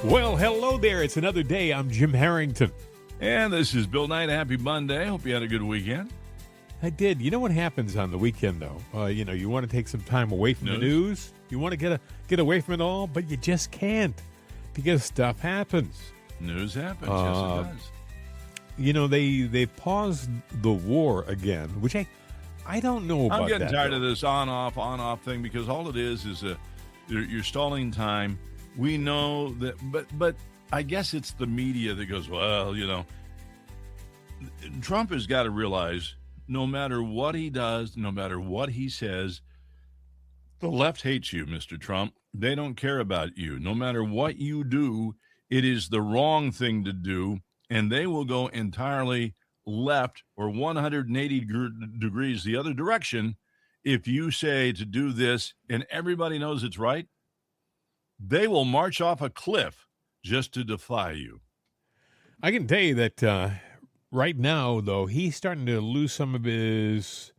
Well, hello there. It's another day. I'm Jim Harrington. And this is Bill Knight. Happy Monday. Hope you had a good weekend. I did. You know what happens on the weekend, though? You want to take some time away from the news. You want to get away from it all, but you just can't because stuff happens. News happens. Yes, it does. You know, they paused the war again, which I don't know about that. I'm getting tired of this on-off thing because all it is you're stalling time. We know that, but I guess it's the media that goes, well, you know. Trump has got to realize no matter what he does, no matter what he says, the left hates you, Mr. Trump. They don't care about you. No matter what you do, it is the wrong thing to do, and they will go entirely left or 180 degrees the other direction if you say to do this and everybody knows it's right. They will march off a cliff just to defy you. I can tell you that right now, though, he's starting to lose some of his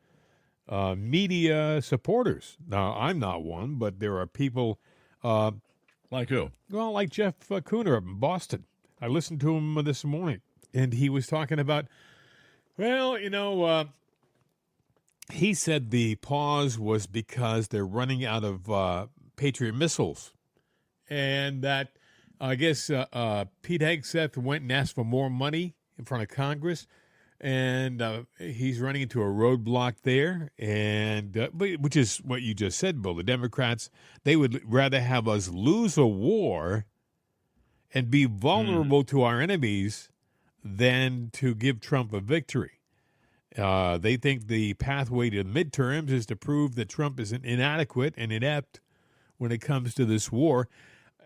media supporters. Now, I'm not one, but there are people. Like who? Well, like Jeff Cooner up in Boston. I listened to him this morning, and he was talking about, well, he said the pause was because they're running out of Patriot missiles. And that, I guess, Pete Hegseth went and asked for more money in front of Congress, and he's running into a roadblock there, and which is what you just said, Bill. The Democrats, they would rather have us lose a war and be vulnerable to our enemies than to give Trump a victory. They think the pathway to midterms is to prove that Trump is inadequate and inept when it comes to this war.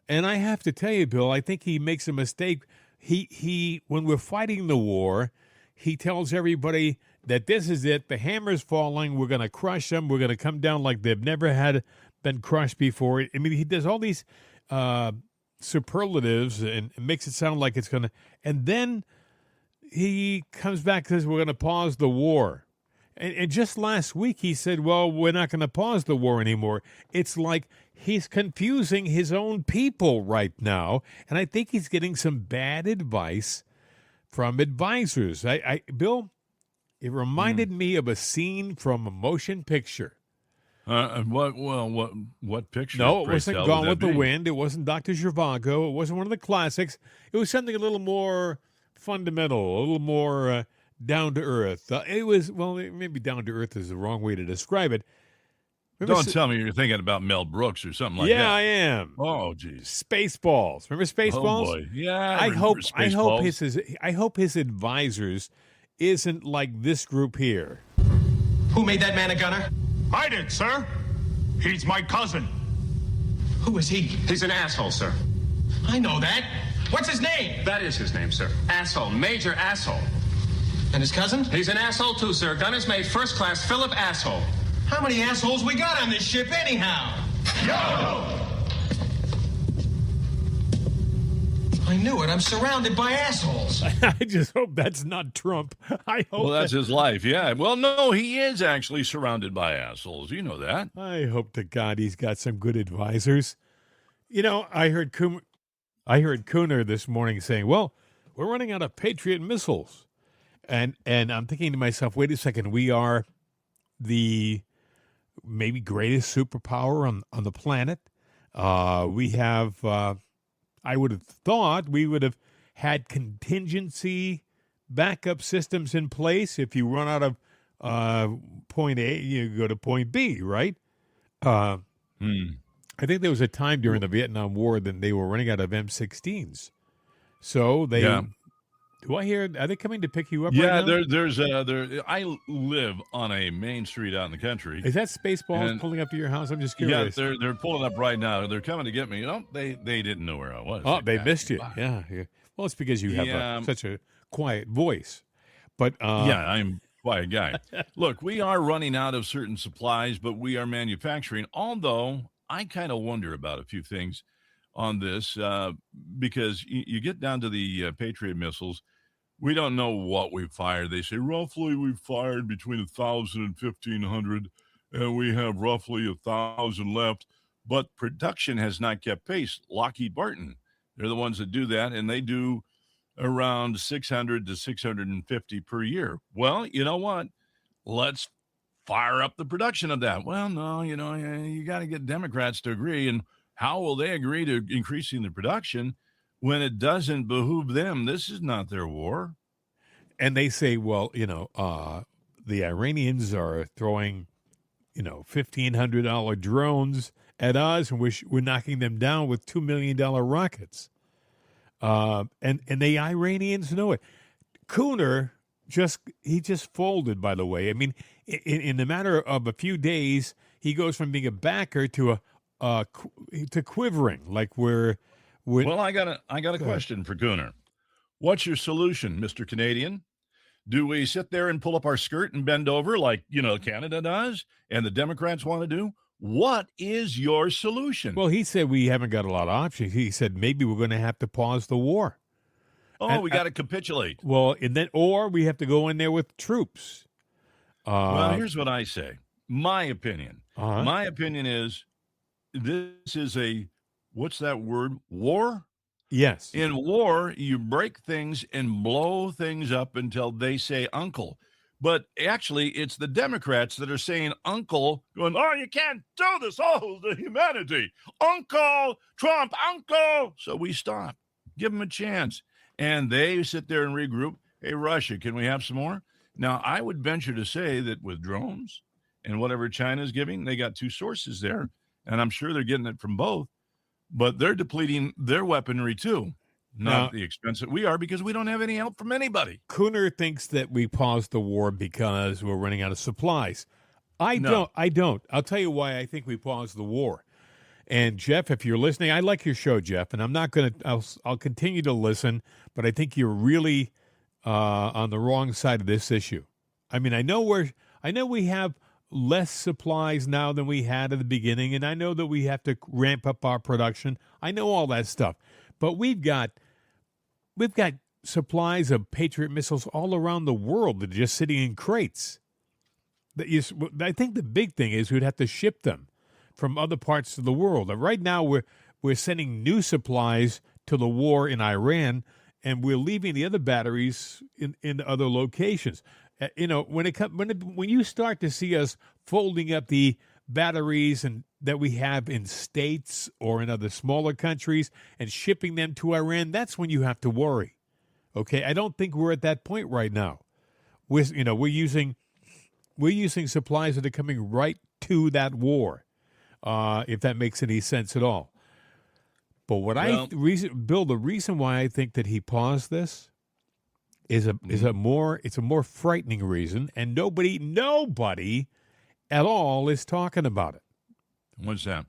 And I have to tell you, Bill, I think he makes a mistake. He when we're fighting the war, he tells everybody that this is it. The hammer's falling. We're going to crush them. We're going to come down like they've never been crushed before. I mean, he does all these superlatives and makes it sound like it's going to. And then he comes back and says, we're going to pause the war. And just last week he said, well, we're not going to pause the war anymore. It's like he's confusing his own people right now. And I think he's getting some bad advice from advisors. Bill, it reminded me of a scene from a motion picture. What picture? No, it wasn't Gone with the Wind. It wasn't Dr. Zhivago. It wasn't one of the classics. It was something a little more fundamental, a little more down to earth. It was, well, maybe down to earth is the wrong way to describe it. Don't tell me you're thinking about Mel Brooks or something like that. Yeah, I am. Oh, geez. Spaceballs. Remember Spaceballs? Oh, boy. Yeah, I hope his advisors isn't like this group here. Who made that man a gunner? I did, sir. He's my cousin. Who is he? He's an asshole, sir. I know that. What's his name? That is his name, sir. Asshole. Major asshole. And his cousin? He's an asshole, too, sir. Gunner's mate, first class, Philip Asshole. How many assholes we got on this ship anyhow? Yo! I knew it. I'm surrounded by assholes. I just hope that's not Trump. I hope. Well, that's his life, yeah. Well, no, he is actually surrounded by assholes. You know that. I hope to God he's got some good advisors. You know, I heard Cooner this morning saying, well, we're running out of Patriot missiles. And I'm thinking to myself, wait a second, we are the maybe greatest superpower on the planet. We have, I would have thought we would have had contingency backup systems in place. If you run out of point A, you go to point B, right? I think there was a time during the Vietnam War that they were running out of M16s. So they... Yeah. Do I hear? Are they coming to pick you up? Yeah, right now? I live on a main street out in the country. Is that Spaceballs pulling up to your house? I'm just curious. Yeah, they're pulling up right now. They're coming to get me. They didn't know where I was. Oh, they missed you. Yeah. Well, it's because you have such a quiet voice. But yeah, I'm a quiet guy. Look, we are running out of certain supplies, but we are manufacturing. Although I kind of wonder about a few things on this because you get down to the Patriot missiles. We don't know what we've fired. They say roughly we've fired between 1,000 and 1,500, and we have roughly 1,000 left. But production has not kept pace. Lockheed Martin They're the ones that do that, and they do around 600 to 650 per year. Well, you know what? Let's fire up the production of that. Well, no, you got to get Democrats to agree. And how will they agree to increasing the production when it doesn't behoove them? This is not their war. And they say, well, the Iranians are throwing, $1,500 drones at us, and we're knocking them down with $2 million rockets. And the Iranians know it. Cooner just folded, by the way. I mean, in the matter of a few days, he goes from being a backer to to quivering, like we're. Well, I got a question for Cooner. What's your solution, Mr. Canadian? Do we sit there and pull up our skirt and bend over like, Canada does and the Democrats want to do? What is your solution? Well, he said we haven't got a lot of options. He said maybe we're going to have to pause the war. Oh, we got to capitulate. Well, or we have to go in there with troops. Well, here's what I say. My opinion. Uh-huh. My opinion is this is what's that word? War? Yes. In war, you break things and blow things up until they say uncle. But actually, it's the Democrats that are saying uncle, going, oh, you can't do this. Oh, the humanity. Uncle Trump, uncle. So we stop. Give them a chance. And they sit there and regroup. Hey, Russia, can we have some more? Now, I would venture to say that with drones and whatever China's giving, they got two sources there. And I'm sure they're getting it from both. But they're depleting their weaponry, too. Not the expense that we are, because we don't have any help from anybody. Cooner thinks that we paused the war because we're running out of supplies. I don't. I'll tell you why I think we paused the war. And Jeff, if you're listening, I like your show, Jeff, and I'm not going to. I'll continue to listen, but I think you're really on the wrong side of this issue. I mean, I know we have less supplies now than we had at the beginning, and I know that we have to ramp up our production. I know all that stuff, but we've got supplies of Patriot missiles all around the world that are just sitting in crates. I think the big thing is we'd have to ship them from other parts of the world. Right now, we're sending new supplies to the war in Iran, and we're leaving the other batteries in other locations. When you start to see us folding up the batteries that we have in states or in other smaller countries and shipping them to Iran, that's when you have to worry. Okay, I don't think we're at that point right now. We're using supplies that are coming right to that war, if that makes any sense at all. But Bill, the reason why I think that he paused this is a more frightening reason, and nobody at all is talking about it. What's that?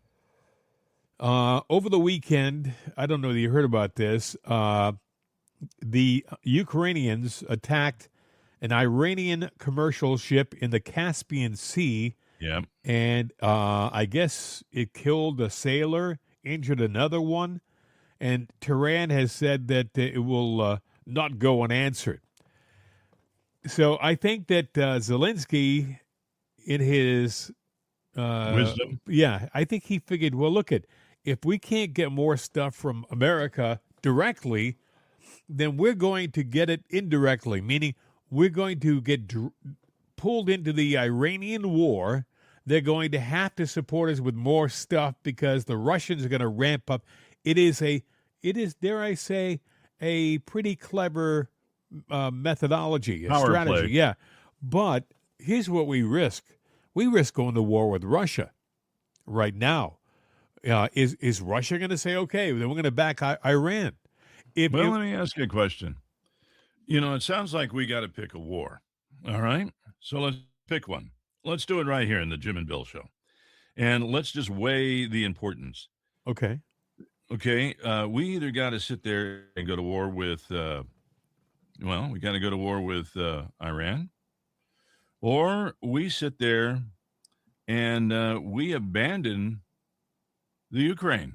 Over the weekend, I don't know if you heard about this. The Ukrainians attacked an Iranian commercial ship in the Caspian Sea. Yeah. And I guess it killed a sailor, injured another one, and Tehran has said that it will not go unanswered. So I think that Zelensky, in his wisdom, I think he figured, well, if we can't get more stuff from America directly, then we're going to get it indirectly, meaning we're going to get pulled into the Iranian war. They're going to have to support us with more stuff because the Russians are going to ramp up. It is, dare I say, a pretty clever methodology, a strategy. Play. Yeah. But here's what we risk. We risk going to war with Russia right now. Is Russia going to say, okay, then we're going to back Iran? Let me ask you a question. It sounds like we got to pick a war. All right? So let's pick one. Let's do it right here in the Jim and Bill show. And let's just weigh the importance. Okay. Okay. We either got to sit there and go to war with, we got to go to war with Iran, or we sit there and we abandon the Ukraine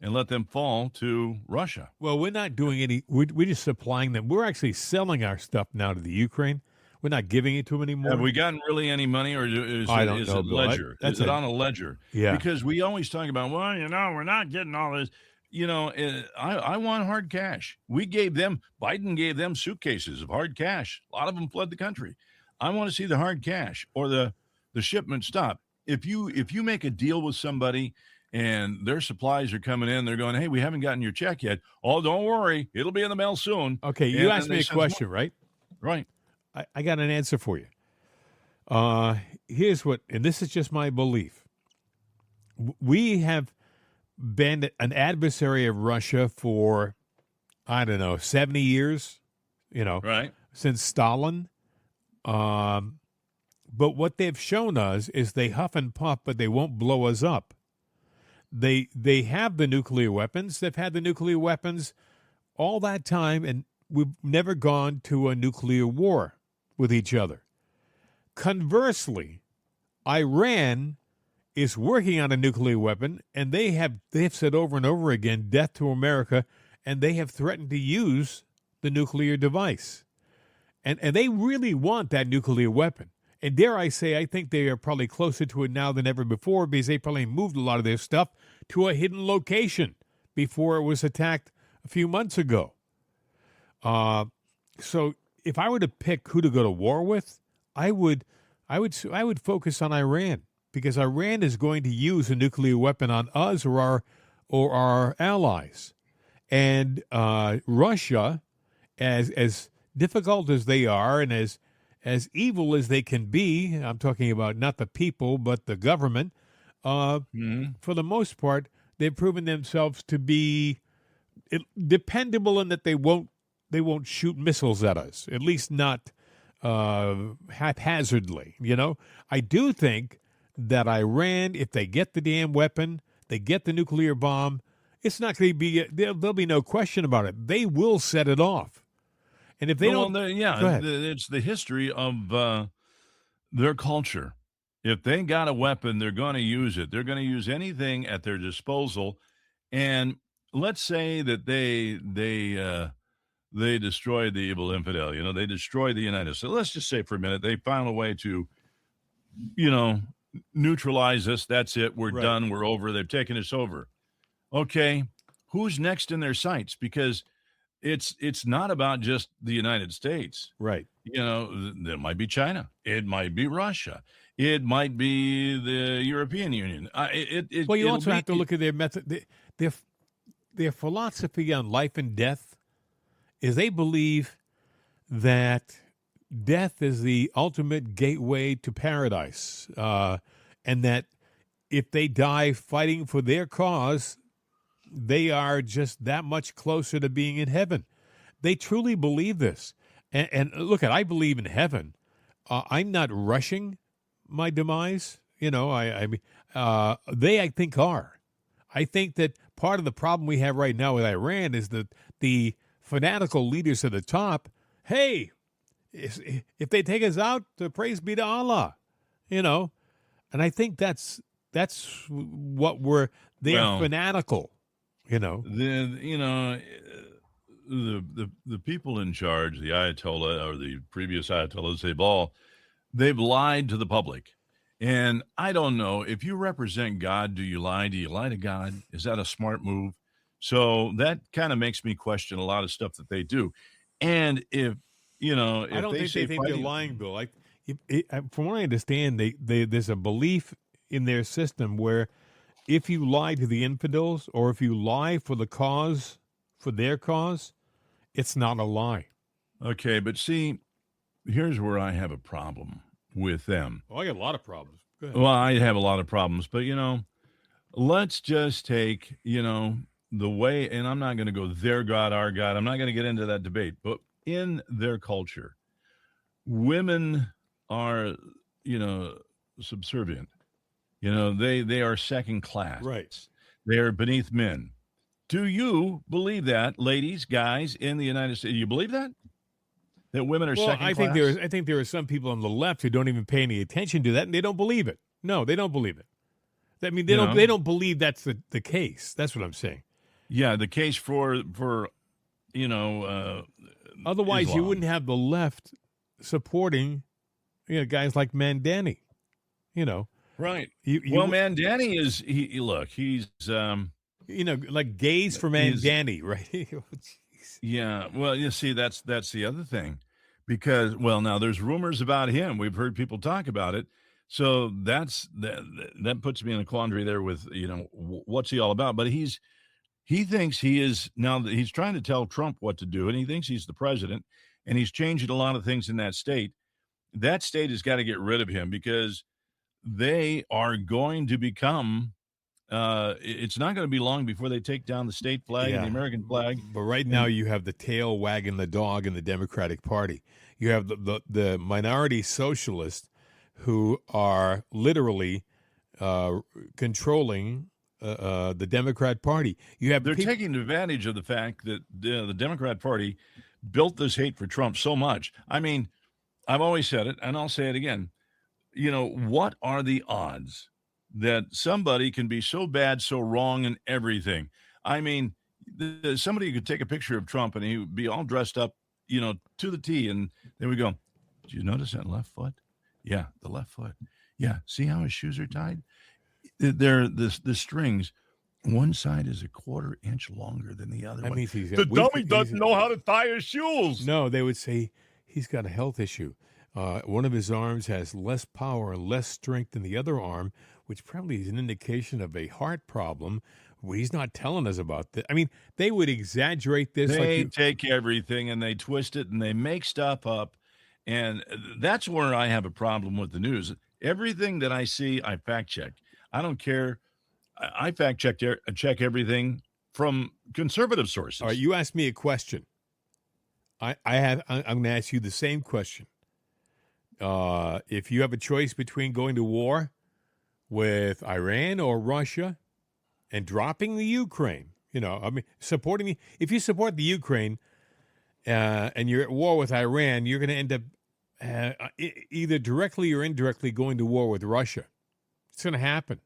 and let them fall to Russia. Well, we're not doing any. We're just supplying them. We're actually selling our stuff now to the Ukraine. We're not giving it to them anymore. Have we gotten really any money, or is it ledger? Is it on a ledger? Yeah. Because we always talk about, we're not getting all this. I want hard cash. Biden gave them suitcases of hard cash. A lot of them fled the country. I want to see the hard cash or the shipment stop. If you make a deal with somebody and their supplies are coming in, they're going, hey, we haven't gotten your check yet. Oh, don't worry. It'll be in the mail soon. Okay, you asked me a question, right? Right. I got an answer for you. Here's what, and this is just my belief. We have been an adversary of Russia for, I don't know, 70 years, Right. since Stalin. But what they've shown us is they huff and puff, but they won't blow us up. They have the nuclear weapons. They've had the nuclear weapons all that time, and we've never gone to a nuclear war with each other. Conversely, Iran is working on a nuclear weapon, and they've said over and over again, death to America, and they have threatened to use the nuclear device. And they really want that nuclear weapon. And dare I say, I think they are probably closer to it now than ever before because they probably moved a lot of their stuff to a hidden location before it was attacked a few months ago. So if I were to pick who to go to war with, I would focus on Iran because Iran is going to use a nuclear weapon on us or our allies. And Russia, as difficult as they are and as evil as they can be, I'm talking about not the people, but the government, for the most part, they've proven themselves to be dependable in that they won't shoot missiles at us, at least not haphazardly. I do think that Iran, if they get the damn weapon, they get the nuclear bomb, it's not going to be, there'll be no question about it. They will set it off. And if they don't, go ahead. It's the history of their culture. If they got a weapon, they're going to use it. They're going to use anything at their disposal. And let's say that they destroyed the evil infidel. They destroyed the United States. Let's just say for a minute they found a way to, neutralize us. That's it. We're done. We're over. They've taken us over. Okay, who's next in their sights? Because it's not about just the United States. Right. There might be China. It might be Russia. It might be the European Union. Well, you also have to look at their method. Their philosophy on life and death is they believe that death is the ultimate gateway to paradise, and that if they die fighting for their cause, they are just that much closer to being in heaven. They truly believe this. And look, I believe in heaven. I'm not rushing my demise. They, I think, are. I think that part of the problem we have right now with Iran is that the fanatical leaders at the top, hey, if they take us out, praise be to Allah, And I think that's what they're fanatical. The people in charge, the Ayatollah or the previous Ayatollahs, they've lied to the public. And I don't know, if you represent God, do you lie? Do you lie to God? Is that a smart move? So that kind of makes me question a lot of stuff that they do. And if I don't think they think they're lying, Bill. From what I understand, there's a belief in their system where if you lie to the infidels or if you lie for their cause, it's not a lie. Okay, but see, here's where I have a problem with them. Oh, I got a lot of problems. Go ahead. Well, I have a lot of problems, but let's just take, the way, and I'm not going to go their God, our God. I'm not going to get into that debate, but in their culture, women are, subservient. They are second class. Right. They are beneath men. Do you believe that, ladies, guys, in the United States? Do you believe that? That women are second class? I think there are some people on the left who don't even pay any attention to that, and they don't believe it. No, they don't believe it. I mean, they don't believe that's the case. That's what I'm saying. Yeah, the case for otherwise Islam. You wouldn't have the left supporting guys like Mandani. Right. Mandani he's like gays for man Danny, right? Oh, jeez. Yeah, well, you see, that's the other thing, because now there's rumors about him. We've heard people talk about it, so that puts me in a quandary there with what's he all about? But he thinks he is now that he's trying to tell Trump what to do, and he thinks he's the president, and he's changing a lot of things in that state. That state has got to get rid of him because they are going to become. It's not going to be long before they take down the state flag and the American flag. But right now you have the tail wagging the dog in the Democratic Party. You have the minority socialists who are literally controlling the Democrat Party. They're taking advantage of the fact that the Democrat Party built this hate for Trump so much. I mean, I've always said it, and I'll say it again. What are the odds that somebody can be so bad, so wrong in everything? I mean, somebody could take a picture of Trump and he would be all dressed up, to the T. And then we go, did you notice that left foot? Yeah, the left foot. Yeah, see how his shoes are tied? They're the strings. One side is a quarter inch longer than the other. That one. means The dummy doesn't know how to tie his shoes. No, they would say he's got a health issue. One of his arms has less power and less strength than the other arm, which probably is an indication of a heart problem. Well, he's not telling us about this. I mean, they would exaggerate this. They take everything and they twist it and they make stuff up. And that's where I have a problem with the news. Everything that I see, I fact check. I don't care. I fact check everything from conservative sources. All right, you asked me a question. I'm going to ask you the same question. If you have a choice between going to war with Iran or Russia and dropping the Ukraine, supporting if you support the Ukraine and you're at war with Iran, you're going to end up either directly or indirectly going to war with Russia. It's going to happen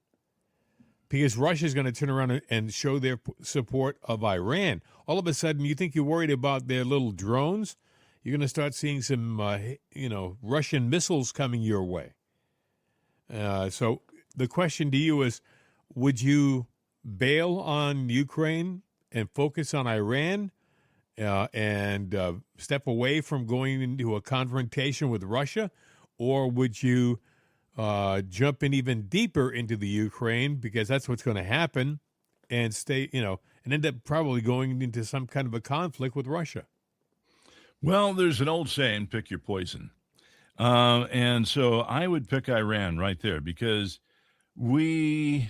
because Russia is going to turn around and show their support of Iran. All of a sudden, you think you're worried about their little drones? You're going to start seeing some, Russian missiles coming your way. So the question to you is, would you bail on Ukraine and focus on Iran and step away from going into a confrontation with Russia? Or would you jump in even deeper into the Ukraine, because that's what's going to happen, and stay, and end up probably going into some kind of a conflict with Russia? Well, there's an old saying, pick your poison. And so I would pick Iran right there because we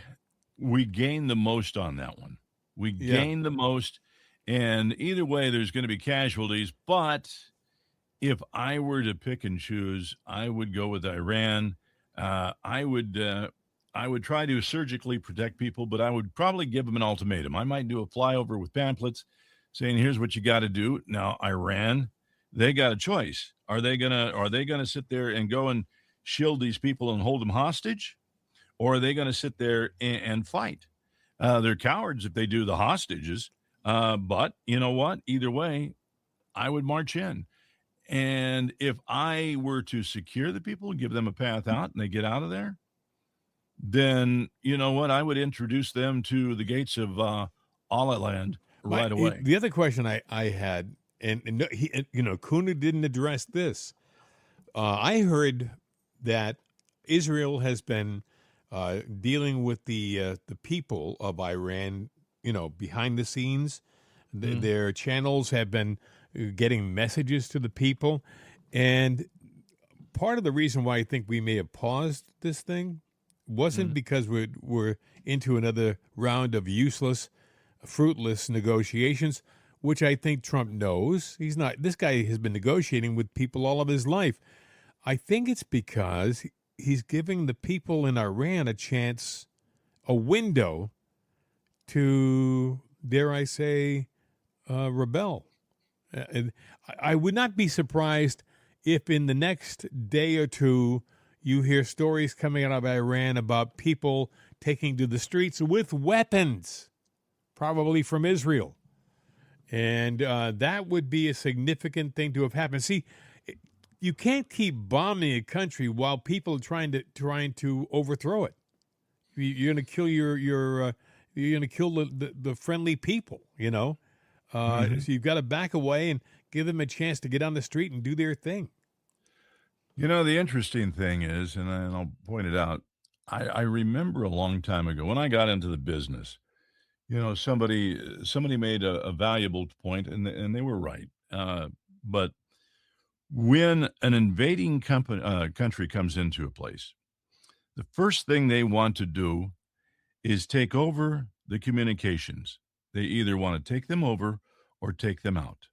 gain the most on that one. We gain the most, and either way, there's going to be casualties. But if I were to pick and choose, I would go with Iran. I would try to surgically protect people, but I would probably give them an ultimatum. I might do a flyover with pamphlets saying, here's what you got to do. Now, Iran, they got a choice. Are they gonna sit there and go and shield these people and hold them hostage? Or are they going to sit there and fight? They're cowards if they do the hostages. But you know what? Either way, I would march in. And if I were to secure the people, give them a path out, and they get out of there, then you know what? I would introduce them to the gates of Allah land right away. The other question I had, and Kuna didn't address this. I heard that Israel has been dealing with the people of Iran, behind the scenes. Their channels have been getting messages to the people. And part of the reason why I think we may have paused this thing wasn't because we're into another round of useless, fruitless negotiations, which I think Trump knows. He's not. This guy has been negotiating with people all of his life. I think it's because he's giving the people in Iran a chance, a window to, dare I say, rebel. And I would not be surprised if in the next day or two you hear stories coming out of Iran about people taking to the streets with weapons, probably from Israel. And that would be a significant thing to have happened. See, you can't keep bombing a country while people are trying to overthrow it. You're going to kill your you're going to kill the friendly people, So you've got to back away and give them a chance to get on the street and do their thing. The interesting thing is, and I'll point it out, I remember a long time ago when I got into the business, somebody made a valuable point, and they were right. But when an invading country comes into a place, the first thing they want to do is take over the communications. They either want to take them over or take them out,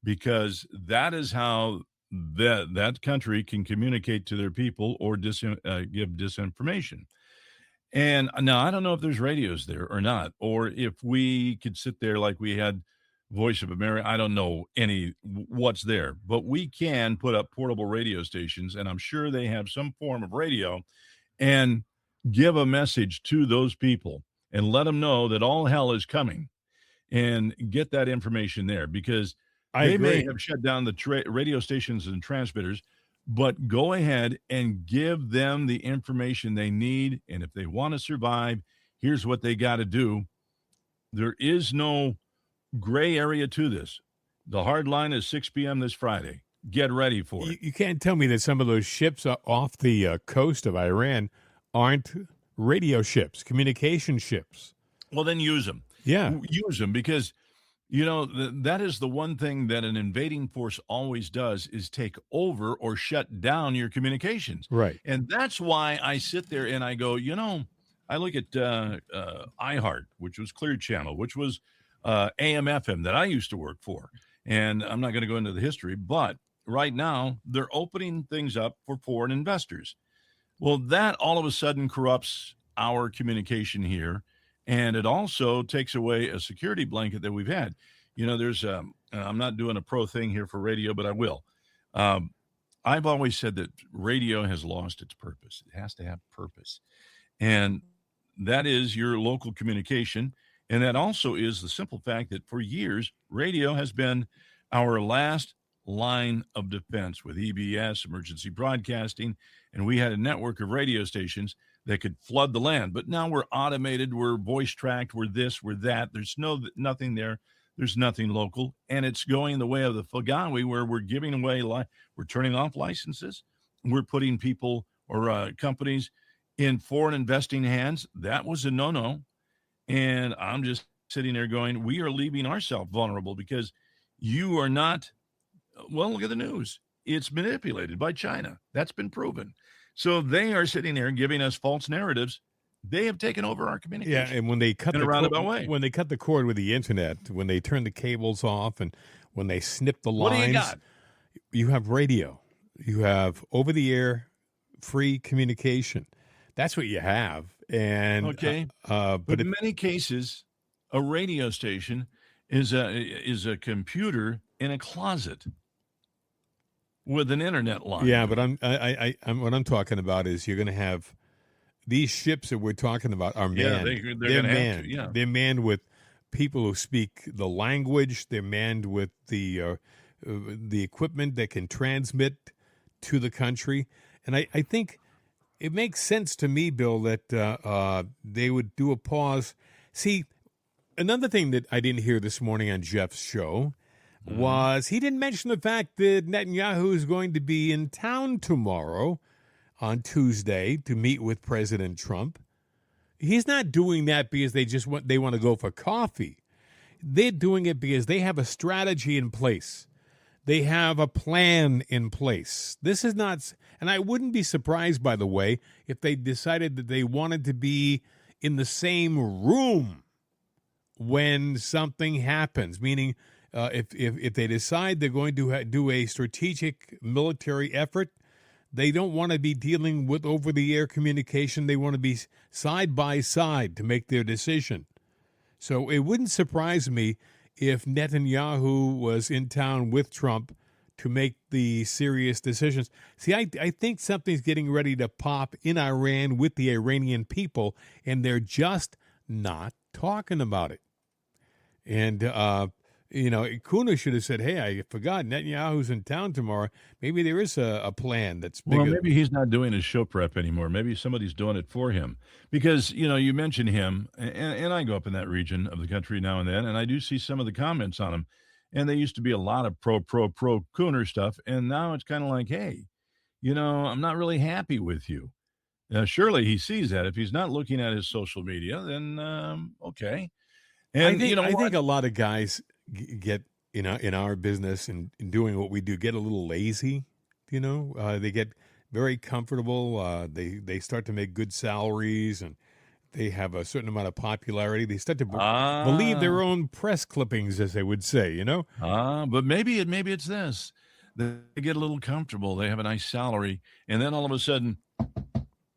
because that is how that country can communicate to their people or give disinformation. And now I don't know if there's radios there or not, or if we could sit there like we had Voice of America. I don't know what's there, but we can put up portable radio stations, and I'm sure they have some form of radio, and give a message to those people and let them know that all hell is coming, and get that information there, because they may have shut down the radio stations and transmitters, but go ahead and give them the information they need. And if they want to survive, here's what they got to do. There is no gray area to this. The hard line is 6 p.m. this Friday. Get ready for it. You can't tell me that some of those ships off the coast of Iran aren't radio ships, communication ships. Well, then use them. Yeah. Use them, because that is the one thing that an invading force always does, is take over or shut down your communications. Right. And that's why I sit there and I go, I look at iHeart, which was Clear Channel, which was AM/FM that I used to work for. And I'm not going to go into the history, but right now they're opening things up for foreign investors. Well, that all of a sudden corrupts our communication here. And it also takes away a security blanket that we've had. There's I'm not doing a pro thing here for radio, but I will. I've always said that radio has lost its purpose. It has to have purpose. And that is your local communication. And that also is the simple fact that for years, radio has been our last line of defense with EBS, emergency broadcasting. And we had a network of radio stations that could flood the land. But now we're automated, we're voice tracked, we're this, we're that. There's nothing there. There's nothing local. And it's going the way of the Fagawi, where we're giving away, we're turning off licenses. We're putting people or companies in foreign investing hands. That was a no-no. And I'm just sitting there going, we are leaving ourselves vulnerable, because you are not, well, look at the news. It's manipulated by China. That's been proven. So they are sitting there giving us false narratives. They have taken over our communication. Yeah, and when they cut when they cut the cord with the internet, when they turn the cables off, and when they snip the lines, what do you got? You have radio. You have over-the-air free communication. That's what you have. And okay, but in many cases, a radio station is a computer in a closet with an internet line. Yeah, but I'm what I'm talking about is you're going to have these ships that we're talking about are manned. Yeah, they're manned. Yeah, they're manned with people who speak the language. They're manned with the equipment that can transmit to the country. And I think it makes sense to me, Bill, that they would do a pause. See, another thing that I didn't hear this morning on Jeff's show was he didn't mention the fact that Netanyahu is going to be in town tomorrow on Tuesday to meet with President Trump. He's not doing that because they want to go for coffee. They're doing it because they have a strategy in place. They have a plan in place. This is not, and I wouldn't be surprised, by the way, if they decided that they wanted to be in the same room when something happens, meaning if they decide they're going to do a strategic military effort, they don't want to be dealing with over-the-air communication. They want to be side by side to make their decision. So it wouldn't surprise me if Netanyahu was in town with Trump to make the serious decisions. See, I think something's getting ready to pop in Iran with the Iranian people, and they're just not talking about it. And Kuna should have said, hey, I forgot Netanyahu's in town tomorrow. Maybe there is a plan that's bigger. Well, maybe he's not doing his show prep anymore. Maybe somebody's doing it for him. Because, you mentioned him, and I go up in that region of the country now and then, and I do see some of the comments on him. And there used to be a lot of pro Cooner stuff, and now it's kind of like, hey, I'm not really happy with you. Surely he sees that. If he's not looking at his social media, then okay. And I think a lot of guys get in our business and in doing what we do get a little lazy. They get very comfortable. They start to make good salaries and they have a certain amount of popularity. They start to believe their own press clippings, as they would say. But maybe it's this. They get a little comfortable. They have a nice salary, and then all of a sudden,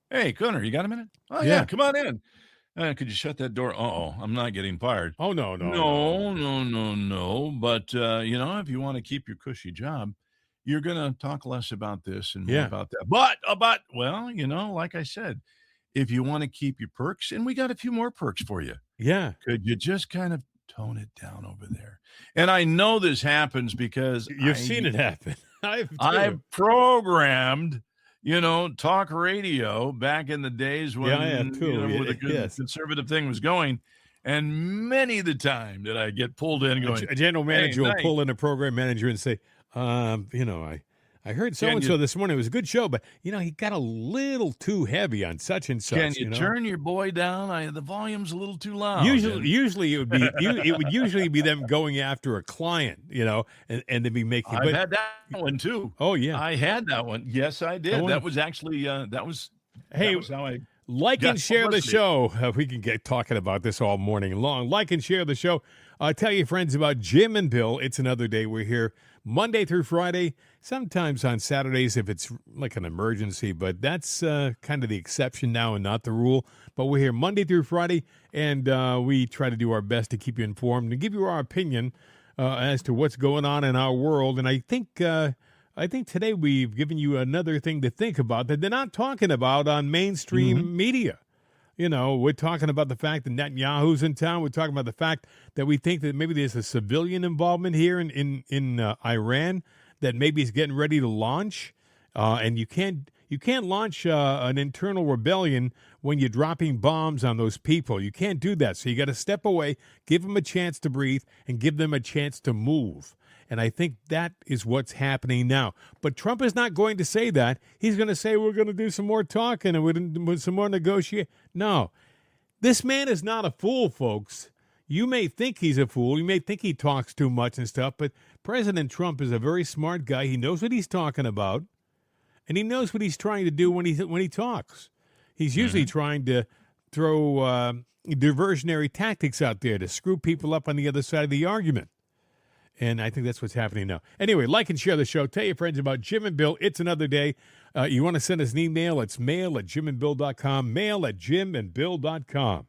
hey, Cooner, you got a minute? Oh yeah, come on in. Could you shut that door? I'm not getting fired. Oh, no. But, if you want to keep your cushy job, you're going to talk less about this and more about that. But, well, like I said, if you want to keep your perks, and we got a few more perks for you. Yeah. Could you just kind of tone it down over there? And I know this happens because you've seen it happen. I've programmed talk radio back in the days when where the conservative thing was going. And many of the time did I get pulled in going, a general manager will pull in a program manager and say, I heard so-and-so this morning. It was a good show, but, he got a little too heavy on such and such. Can you turn your boy down? The volume's a little too loud. Usually it would be it would usually be them going after a client, and they'd be making. I've had that one too. Oh yeah, I had that one. Yes, I did. That was actually that was how I like and share the show. We can get talking about this all morning long. Like and share the show. Tell your friends about Jim and Bill. It's another day. We're here Monday through Friday, sometimes on Saturdays if it's like an emergency, but that's kind of the exception now and not the rule. But we're here Monday through Friday, and we try to do our best to keep you informed and give you our opinion as to what's going on in our world. And I think today we've given you another thing to think about that they're not talking about on mainstream media. We're talking about the fact that Netanyahu's in town. We're talking about the fact that we think that maybe there's a civilian involvement here in Iran that maybe is getting ready to launch. And you can't launch an internal rebellion when you're dropping bombs on those people. You can't do that. So you got to step away, give them a chance to breathe, and give them a chance to move. And I think that is what's happening now. But Trump is not going to say that. He's going to say we're going to do some more talking and we're going to do some more negotiation. No, this man is not a fool, folks. You may think he's a fool. You may think he talks too much and stuff. But President Trump is a very smart guy. He knows what he's talking about. And he knows what he's trying to do when he talks. He's usually trying to throw diversionary tactics out there to screw people up on the other side of the argument. And I think that's what's happening now. Anyway, like and share the show. Tell your friends about Jim and Bill. It's another day. You want to send us an email? It's mail@jimandbill.com, mail@jimandbill.com.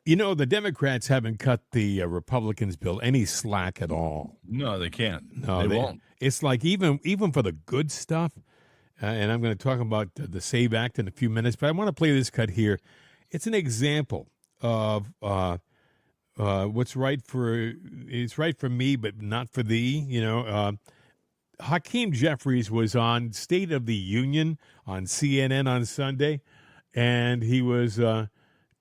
The Democrats haven't cut the Republicans' bill any slack at all. No, they can't. No, they won't. It's like even for the good stuff, and I'm going to talk about the SAVE Act in a few minutes, but I want to play this cut here. It's an example of what's right for me, but not for thee. Hakeem Jeffries was on State of the Union on CNN on Sunday, and he was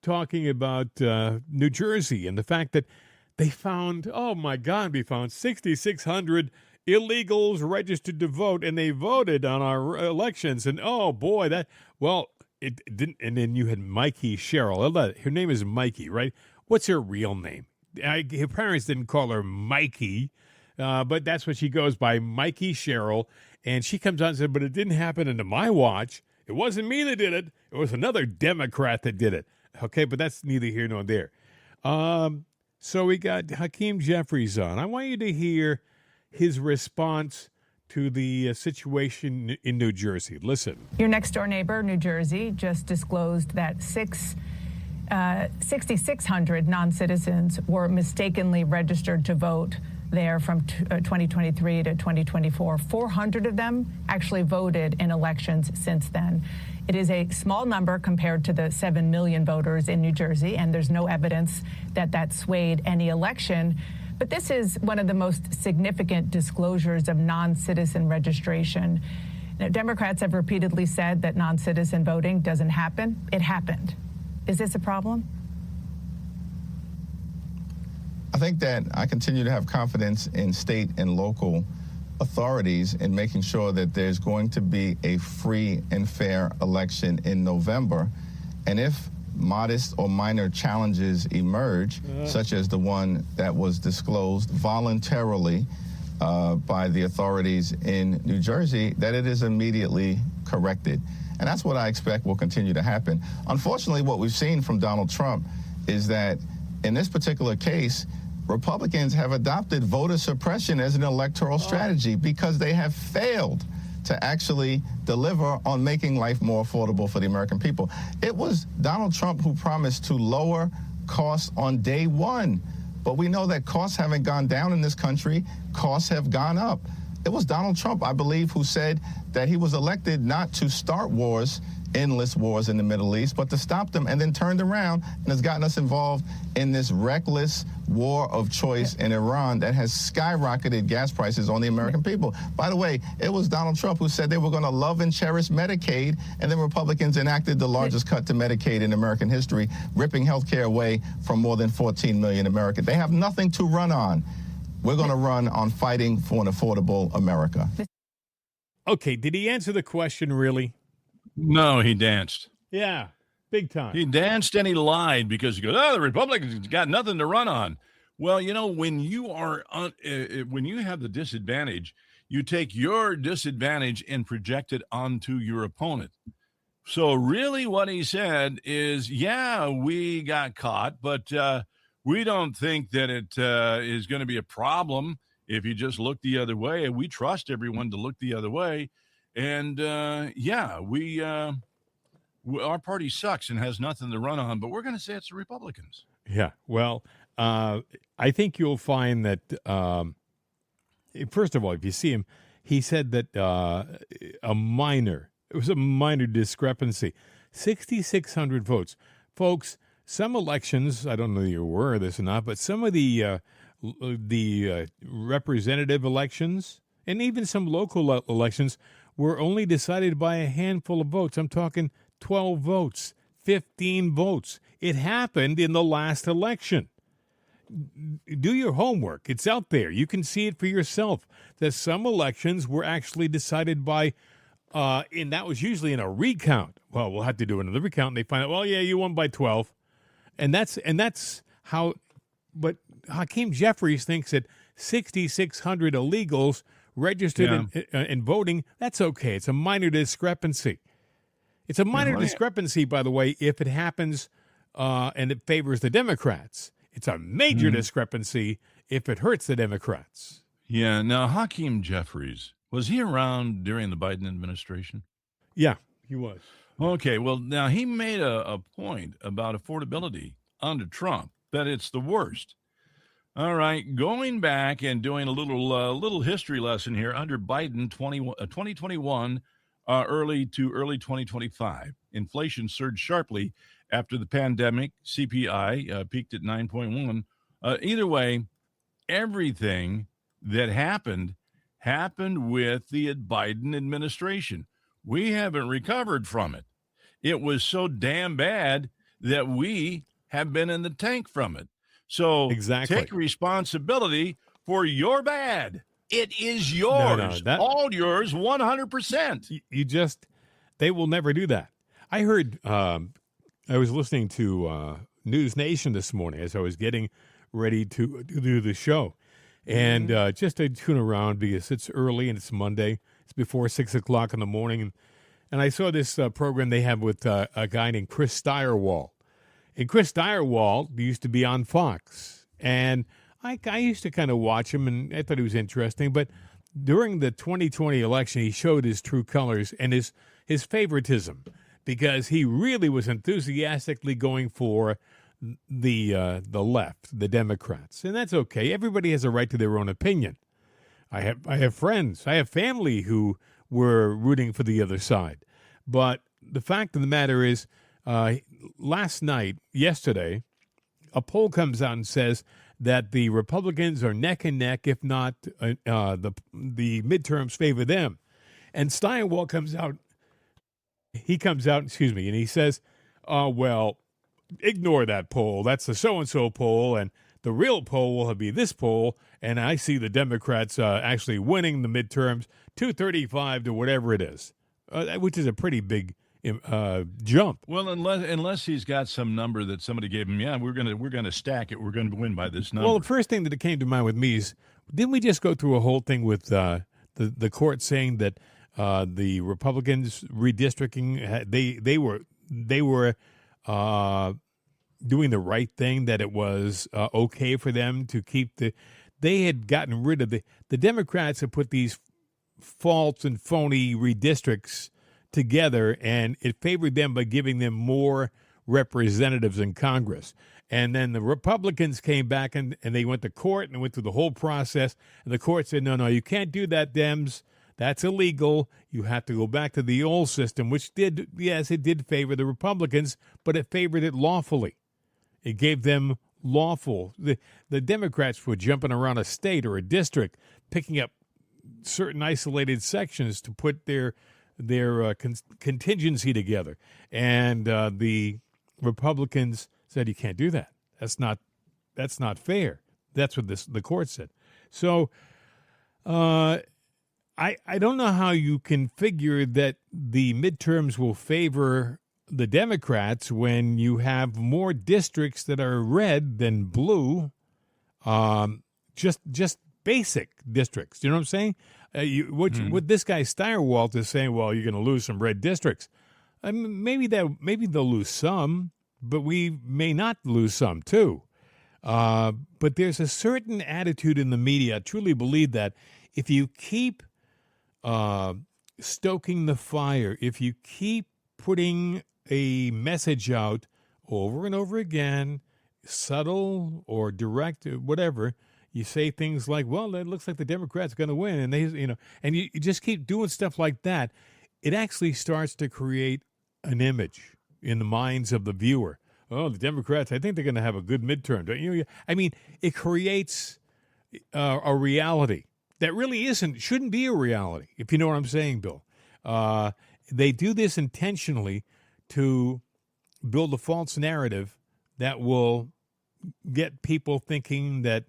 talking about New Jersey and the fact that they found 6,600 illegals registered to vote, and they voted on our elections. And it didn't. And then you had Mikey Cheryl. Her name is Mikey, right? What's her real name? Her parents didn't call her Mikey, but that's what she goes by, Mikey Cheryl. And she comes on and said, but it didn't happen under my watch. It wasn't me that did it. It was another Democrat that did it. Okay, but that's neither here nor there. So we got Hakeem Jeffries on. I want you to hear his response to the situation in New Jersey. Listen. Your next door neighbor, New Jersey, just disclosed that 6,600 non-citizens were mistakenly registered to vote there from 2023 to 2024. 400 of them actually voted in elections since then. It is a small number compared to the 7 million voters in New Jersey, and there's no evidence that that swayed any election. But this is one of the most significant disclosures of non-citizen registration. Now, Democrats have repeatedly said that non-citizen voting doesn't happen. It happened. Is this a problem? I think that I continue to have confidence in state and local authorities in making sure that there's going to be a free and fair election in November. And if modest or minor challenges emerge, such as the one that was disclosed voluntarily by the authorities in New Jersey, that it is immediately corrected. And that's what I expect will continue to happen. Unfortunately, what we've seen from Donald Trump is that in this particular case, Republicans have adopted voter suppression as an electoral strategy because they have failed to actually deliver on making life more affordable for the American people. It was Donald Trump who promised to lower costs on day one. But we know that costs haven't gone down in this country. Costs have gone up. It was Donald Trump, I believe, who said that he was elected not to start wars, endless wars in the Middle East, but to stop them, and then turned around and has gotten us involved in this reckless war of choice in Iran that has skyrocketed gas prices on the American people. By the way, it was Donald Trump who said they were going to love and cherish Medicaid, and then Republicans enacted the largest cut to Medicaid in American history, ripping health care away from more than 14 million Americans. They have nothing to run on. We're going to run on fighting for an affordable America. Okay, did he answer the question really? No, he danced. Yeah, big time. He danced and he lied because he goes, "Oh, the Republicans got nothing to run on." Well, you know, when you are when you have the disadvantage, you take your disadvantage and project it onto your opponent. So really what he said is, yeah, we got caught, but we don't think that it is going to be a problem if you just look the other way. We trust everyone to look the other way. And our party sucks and has nothing to run on, but we're going to say it's the Republicans. Yeah, well, I think you'll find that, first of all, if you see him, he said that it was a minor discrepancy, 6,600 votes. Folks, some elections, I don't know if you're aware of this or not, but some of the representative elections and even some local elections were only decided by a handful of votes. I'm talking 12 votes, 15 votes. It happened in the last election. Do your homework. It's out there. You can see it for yourself that some elections were actually decided by, and that was usually in a recount. Well, we'll have to do another recount. And they find out, well, yeah, you won by 12. And that's how, but Hakeem Jeffries thinks that 6,600 illegals registered in voting, that's okay. It's a minor discrepancy. It's a minor discrepancy, by the way, if it happens and it favors the Democrats. It's a major discrepancy if it hurts the Democrats. Yeah. Now, Hakeem Jeffries, was he around during the Biden administration? Yeah, he was. Okay. Well, now he made a point about affordability under Trump, that it's the worst. All right, going back and doing a little history lesson here under Biden, 2021, early 2025. Inflation surged sharply after the pandemic. CPI peaked at 9.1. Either way, everything that happened with the Biden administration. We haven't recovered from it. It was so damn bad that we have been in the tank from it. So take responsibility for your bad. It is yours. All yours, 100%. They will never do that. I heard, I was listening to News Nation this morning as I was getting ready to do the show. And just to tune around because it's early and it's Monday. It's before 6 o'clock in the morning. And I saw this program they have with a guy named Chris Steyerwalt. And Chris Steyerwalt used to be on Fox. And I used to kind of watch him, and I thought he was interesting. But during the 2020 election, he showed his true colors and his favoritism because he really was enthusiastically going for the left, the Democrats. And that's okay. Everybody has a right to their own opinion. I have friends, I have family who were rooting for the other side. But the fact of the matter is, yesterday, a poll comes out and says that the Republicans are neck and neck, if not the midterms favor them. And Steinwall comes out, and he says, well, ignore that poll. That's the so-and-so poll, and the real poll will be this poll, and I see the Democrats actually winning the midterms 235 to whatever it is, which is a pretty big jump. Well, unless he's got some number that somebody gave him, we're gonna stack it. We're gonna win by this number. Well, the first thing that came to mind with me is, didn't we just go through a whole thing with the court saying that the Republicans redistricting, they were doing the right thing, that it was okay for them to keep they had gotten rid of the Democrats had put these false and phony redistricts together, and it favored them by giving them more representatives in Congress. And then the Republicans came back and they went to court and went through the whole process. And the court said, no, you can't do that, Dems. That's illegal. You have to go back to the old system, which it did favor the Republicans, but it favored it lawfully. It gave them lawful. The Democrats were jumping around a state or a district, picking up certain isolated sections to put their contingency together. And the Republicans said, you can't do that. That's not fair. That's what the court said. So I don't know how you can figure that the midterms will favor the Democrats when you have more districts that are red than blue, just basic districts. You know what I'm saying? What this guy Steyerwalt is saying, well, you're going to lose some red districts. Maybe they'll lose some, but we may not lose some too. But there's a certain attitude in the media. I truly believe that if you keep stoking the fire, if you keep putting a message out over and over again, subtle or direct, whatever, you say things like, well, it looks like the Democrats are going to win. And you just keep doing stuff like that. It actually starts to create an image in the minds of the viewer. Oh, the Democrats, I think they're going to have a good midterm. Don't you? I mean, it creates a reality that really shouldn't be a reality, if you know what I'm saying, Bill. They do this intentionally to build a false narrative that will get people thinking that,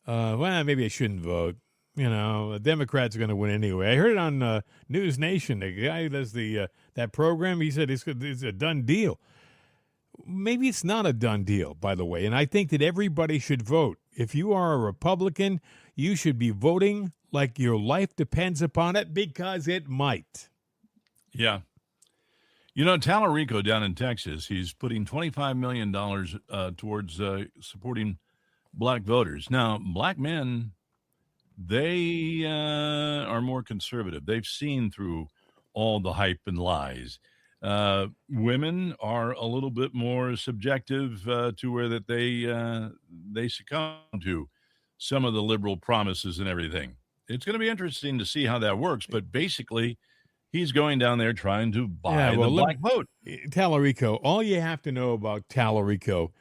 well, maybe I shouldn't vote. The Democrats are going to win anyway. I heard it on News Nation. The guy who does that program, he said it's a done deal. Maybe it's not a done deal, by the way. And I think that everybody should vote. If you are a Republican, you should be voting like your life depends upon it, because it might. Yeah. Tallarico down in Texas, he's putting $25 million towards supporting black voters. Now, black men, they are more conservative. They've seen through all the hype and lies. Women are a little bit more subjective to where that they succumb to some of the liberal promises and everything. It's going to be interesting to see how that works. But basically, he's going down there trying to buy the black vote. Tallarico, all you have to know about Tallarico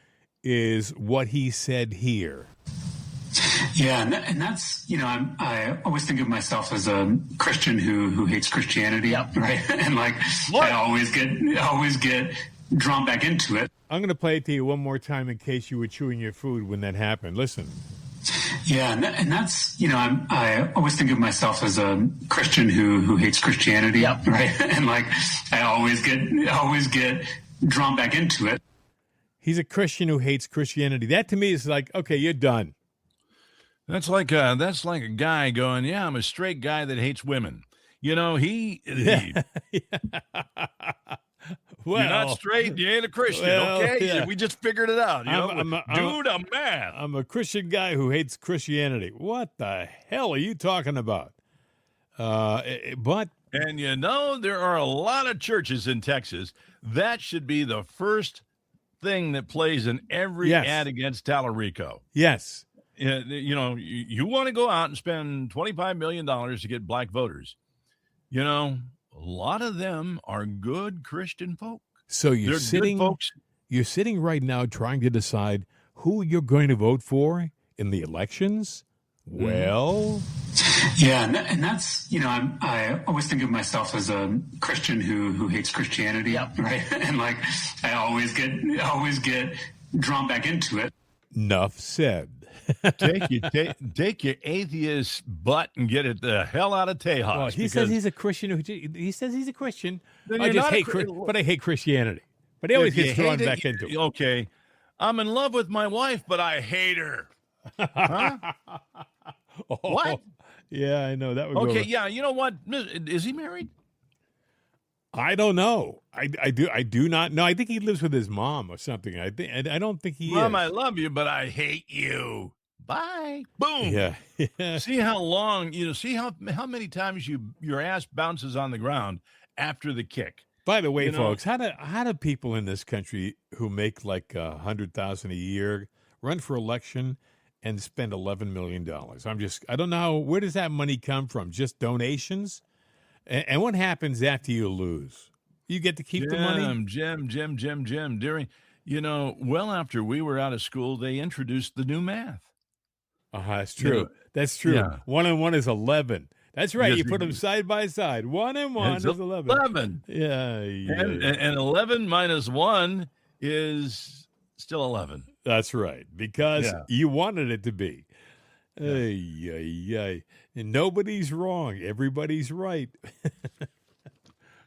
is what he said here. Yeah, and that's, I always think of myself as a Christian who hates Christianity, right? And I always get drawn back into it. I'm going to play it to you one more time in case you were chewing your food when that happened. Listen. Yeah, and that's, I always think of myself as a Christian who hates Christianity, right? And I always get drawn back into it. He's a Christian who hates Christianity. That to me is like, okay, you're done. That's like a guy going, yeah, I'm a straight guy that hates women. He well, you're not straight, you ain't a Christian, okay? Yeah. We just figured it out. I'm a man. I'm a Christian guy who hates Christianity. What the hell are you talking about? And there are a lot of churches in Texas. That should be the first thing that plays in every ad against Tallarico. Yes. You want to go out and spend $25 million to get black voters. A A lot of them are good Christian folk. So They're good folks. You're sitting right now trying to decide who you're going to vote for in the elections? Well, yeah, and that's, I always think of myself as a Christian who hates Christianity, right? And like I always get drawn back into it. Enough said. Take your atheist butt and get it the hell out of Tejas. Well, he says he's a Christian. He says he's a Christian. Then I you're just not hate, but I hate Christianity. But he always gets thrown back into it. Okay, I'm in love with my wife, but I hate her. Huh? What? Yeah, I know that would. Okay, yeah. You know what? Is he married? I don't know. I do not know. I think he lives with his mom or something. I don't think he Mom, is. I love you, but I hate you. Bye. Boom. Yeah. See how long, see how many times your ass bounces on the ground after the kick. By the way, folks, how do people in this country who make like $100,000 a year run for election and spend $11 million? I don't know, where does that money come from? Just donations? And what happens after you lose? You get to keep the money? Jim. During, well after we were out of school, they introduced the new math. That's true. That's true. Yeah. 1 and 1 is 11. That's right. Yes, You put them side by side. 1 and 1 is 11. 11. Yeah. And 11 minus 1 is still 11. That's right. Because you wanted it to be. And nobody's wrong. Everybody's right.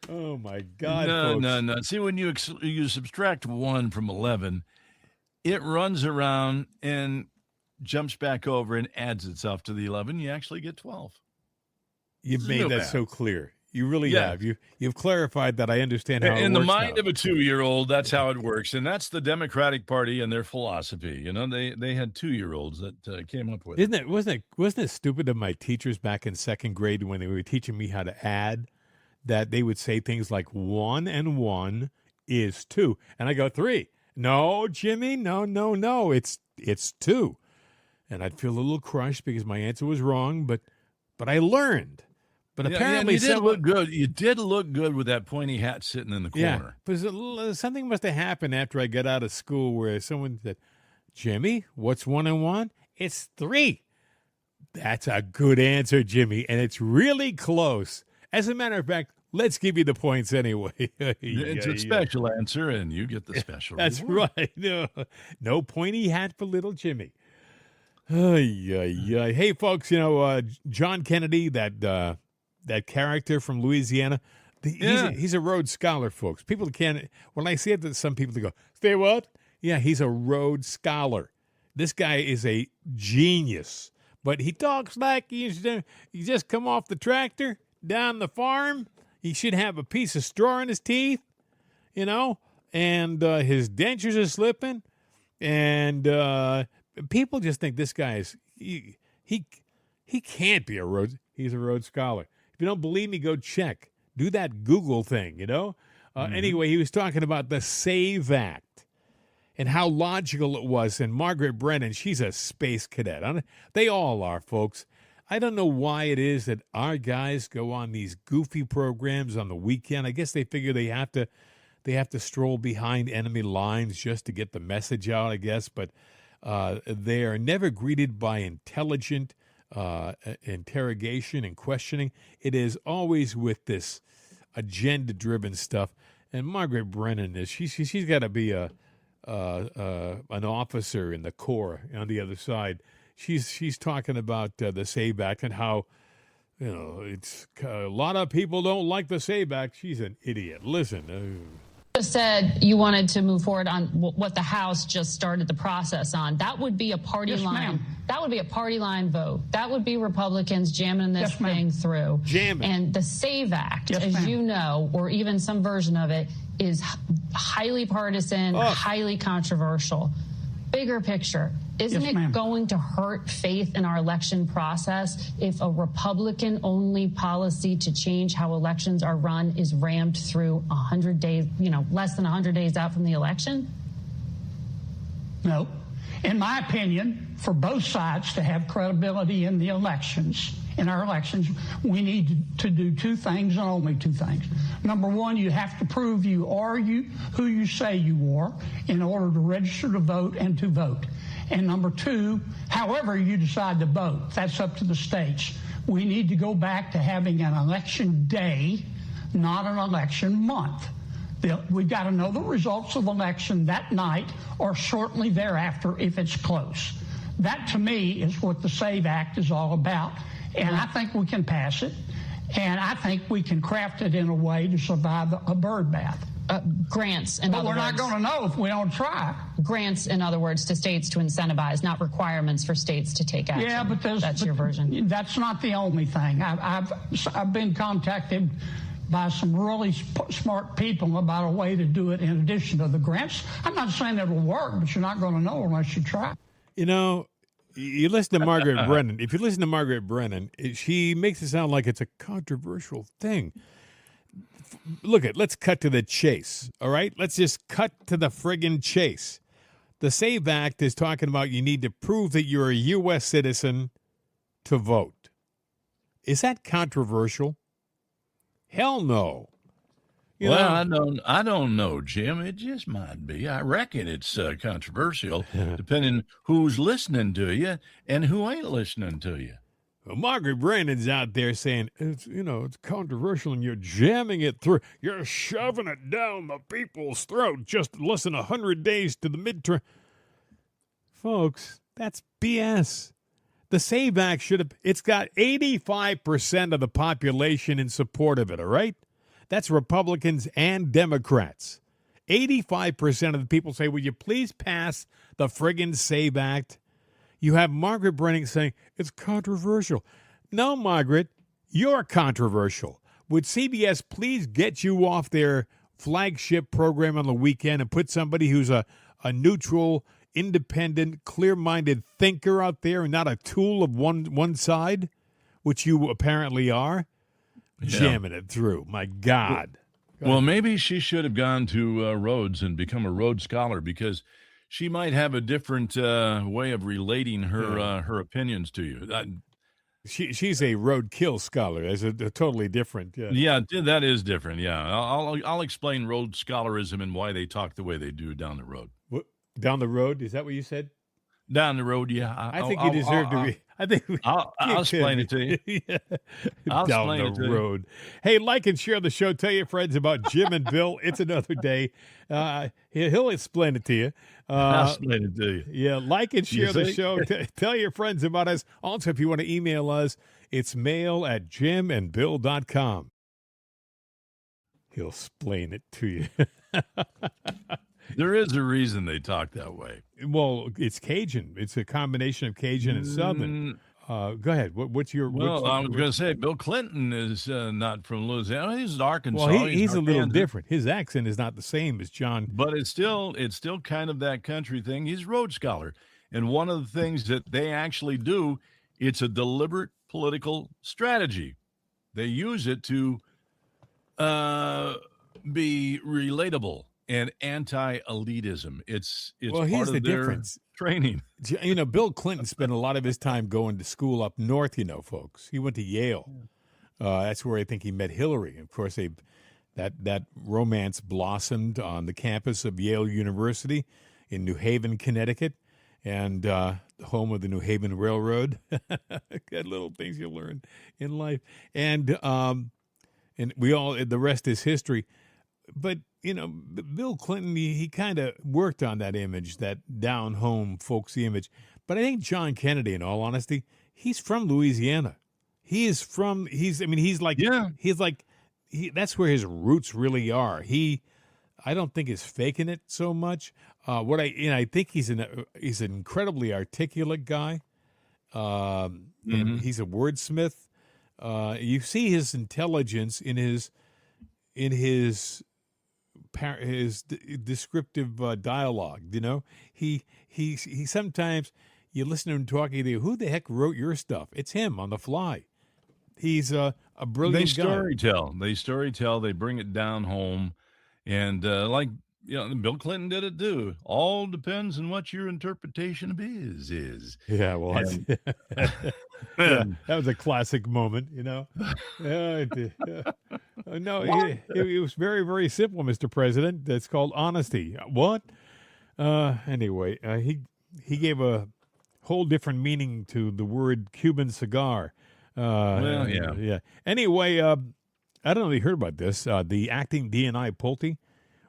Oh, my God, folks. No. See, when you subtract 1 from 11, it runs around and jumps back over and adds itself to the 11. You actually get 12. You've made that so clear. You really have. You've clarified that. I understand how it works. In the mind of a 2-year-old, that's how it works. And that's the Democratic Party and their philosophy. They had 2-year-olds that came up with it. Wasn't it stupid of my teachers back in second grade when they were teaching me how to add, that they would say things like 1 and 1 is 2. And I go, 3. No, Jimmy, no. It's 2. And I'd feel a little crushed because my answer was wrong, but I learned. But apparently, you did look good. You did look good with that pointy hat sitting in the corner. But something must have happened after I got out of school where someone said, "Jimmy, what's 1 and 1? It's 3." That's a good answer, Jimmy, and it's really close. As a matter of fact, let's give you the points anyway. It's a special answer, and you get the special. That's reward. right. No pointy hat for little Jimmy. Hey, folks, John Kennedy, that character from Louisiana, he's a Rhodes Scholar, folks. People can't, when I say it to some people, they go, "Say what?" Yeah, he's a Rhodes Scholar. This guy is a genius, but he talks like he just come off the tractor down the farm. He should have a piece of straw in his teeth, and his dentures are slipping, and people just think this guy is he can't be he's a Rhodes Scholar. If you don't believe me, go check. Do that Google thing, Anyway, he was talking about the SAVE Act and how logical it was. And Margaret Brennan, she's a space cadet. They all are, folks. I don't know why it is that our guys go on these goofy programs on the weekend. I guess they figure they have to stroll behind enemy lines just to get the message out, I guess. But they are never greeted by intelligent interrogation and questioning. It is always with this agenda-driven stuff. And Margaret Brennan she's got to be an officer in the Corps on the other side. She's talking about the SAVE Act and how it's a lot of people don't like the SAVE Act. She's an idiot. Listen. Just said you wanted to move forward on what the House just started the process on. That would be a party line. Ma'am. That would be a party line vote. That would be Republicans jamming this thing through. Jamming. And the SAVE Act, as you know, or even some version of it, is highly partisan, highly controversial. Bigger picture. Isn't it going to hurt faith in our election process if a Republican-only policy to change how elections are run is rammed through 100 days, less than 100 days out from the election? No. In my opinion, for both sides to have credibility in the elections, in our elections, we need to do two things and only two things. Number one, you have to prove you are who you say you are in order to register to vote and to vote. And number two, however you decide to vote, that's up to the states. We need to go back to having an election day, not an election month. We've got to know the results of the election that night or shortly thereafter if it's close. That, to me, is what the SAVE Act is all about. And I think we can pass it. And I think we can craft it in a way to survive a bird bath. Grants, but we're not going to know if we don't try. Grants, in other words, to states to incentivize, not requirements for states to take action. Yeah, but that's your version. That's not the only thing. I've been contacted by some really smart people about a way to do it in addition to the grants. I'm not saying it'll work, but you're not going to know unless you try. You know, you listen to Margaret Brennan. If you listen to Margaret Brennan, she makes it sound like it's a controversial thing. Let's cut to the chase, all right? Let's just cut to the friggin' chase. The SAVE Act is talking about you need to prove that you're a U.S. citizen to vote. Is that controversial? Hell no. I don't know, Jim. It just might be. I reckon it's controversial, depending who's listening to you and who ain't listening to you. Well, Margaret Brennan's out there saying, it's controversial and you're jamming it through. You're shoving it down the people's throat just less than 100 days to the midterm. Folks, that's BS. The SAVE Act it's got 85% of the population in support of it, all right? That's Republicans and Democrats. 85% of the people say, will you please pass the friggin' SAVE Act? You have Margaret Brennan saying, it's controversial. No, Margaret, you're controversial. Would CBS please get you off their flagship program on the weekend and put somebody who's a neutral, independent, clear-minded thinker out there and not a tool of one side, which you apparently are? Yeah. Jamming it through. My God. Well, maybe she should have gone to Rhodes and become a Rhodes Scholar, because she might have a different way of relating her opinions to you. She's a roadkill scholar. That's a totally different. Yeah, that is different. Yeah, I'll explain Rhodes Scholarism and why they talk the way they do down the road. What, down the road? Is that what you said? Down the road, yeah. I think you deserve to be. I think I'll explain it to you. Yeah. I'll Down explain the it to road. Hey, like and share the show. Tell your friends about Jim and Bill. It's another day. He'll explain it to you. I'll explain it to you. Yeah, like and share the show. Tell your friends about us. Also, if you want to email us, it's mail@jimandbill.com. He'll explain it to you. There is a reason they talk that way. Well, it's Cajun. It's a combination of Cajun and Southern. Go ahead. What's your? Well, I was going to say Bill Clinton is not from Louisiana. He's Arkansas. Well, he's a little different. His accent is not the same as John. But it's still kind of that country thing. He's a Rhodes Scholar, and one of the things that they actually do, it's a deliberate political strategy. They use it to be relatable and anti-elitism. It's part here's of the their difference. Training. Bill Clinton spent a lot of his time going to school up north, folks. He went to Yale. That's where I think he met Hillary. Of course, that romance blossomed on the campus of Yale University in New Haven, Connecticut, and the home of the New Haven Railroad. Good little things you learn in life. And the rest is history. But, Bill Clinton, he kind of worked on that image, that down-home folksy image. But I think John Kennedy, in all honesty, he's from Louisiana. That's where his roots really are. I don't think he's faking it so much. I think he's an incredibly articulate guy. And he's a wordsmith. You see his intelligence in his descriptive dialogue. He sometimes you listen to him talking to you. Who the heck wrote your stuff? It's him on the fly. He's a brilliant guy. They storytell. They bring it down home, and like Bill Clinton did it too. All depends on what your interpretation of is. Yeah, well, And- yeah, that was a classic moment, no, it was very, very simple, Mr. President. That's called honesty. What? Anyway, he gave a whole different meaning to the word Cuban cigar. Well, yeah. Yeah. Anyway, I don't know if you heard about this. The acting DNI Pulte,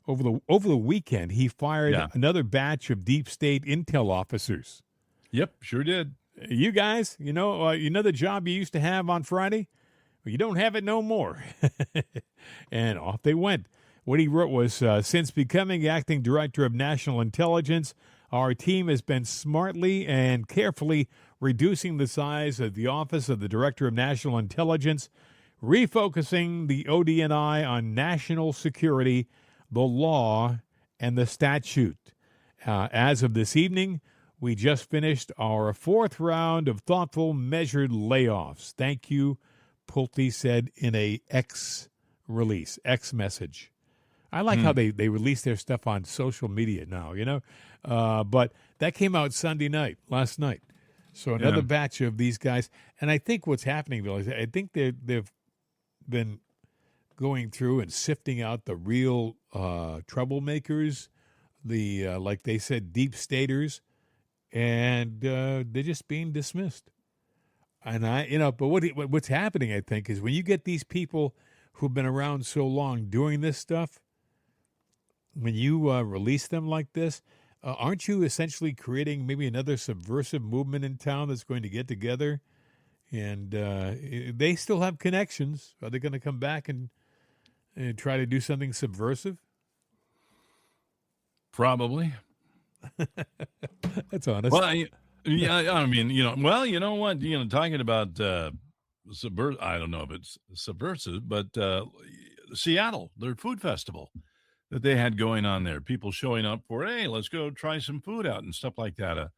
over the weekend, he fired another batch of deep state intel officers. Yep, sure did. You guys, you know the job you used to have on Friday? Well, you don't have it no more. And off they went. What he wrote was, since becoming acting director of national intelligence, our team has been smartly and carefully reducing the size of the Office of the Director of National Intelligence, refocusing the ODNI on national security, the law, and the statute. As of this evening, we just finished our fourth round of thoughtful, measured layoffs. Thank you, Pulte said in a X message. I like how they release their stuff on social media now, but that came out last night. So another batch of these guys. And I think what's happening, Bill, is I think they've been going through and sifting out the real troublemakers, the, like they said, deep staters, and they're just being dismissed. And but what's happening, I think, is when you get these people who've been around so long doing this stuff, when you release them like this, aren't you essentially creating maybe another subversive movement in town that's going to get together? And they still have connections. Are they going to come back and try to do something subversive? Probably. That's honest. Well, I mean, you know what? Talking about I don't know if it's subversive, but Seattle, their food festival that they had going on there, people showing up for, hey, let's go try some food out and stuff like that.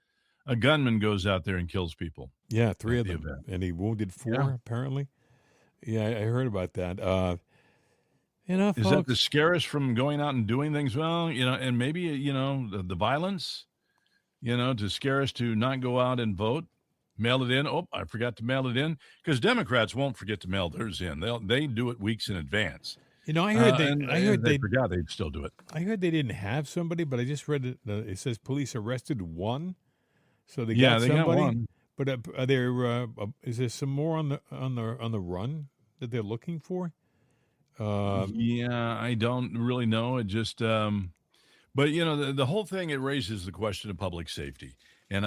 A gunman goes out there and kills people. Yeah, 3 of them, and he wounded 4 apparently. Yeah, I heard about that. Folks, is that to scare us from going out and doing things? Well, and maybe the violence, to scare us to not go out and vote, mail it in. Oh, I forgot to mail it in, because Democrats won't forget to mail theirs in. They do it weeks in advance. I heard they forgot they'd still do it. I heard they didn't have somebody, but I just read it. It says police arrested 1, so they got somebody. Got 1. But are there? Is there some more on the run that they're looking for? I don't really know. It just, but the whole thing, it raises the question of public safety. And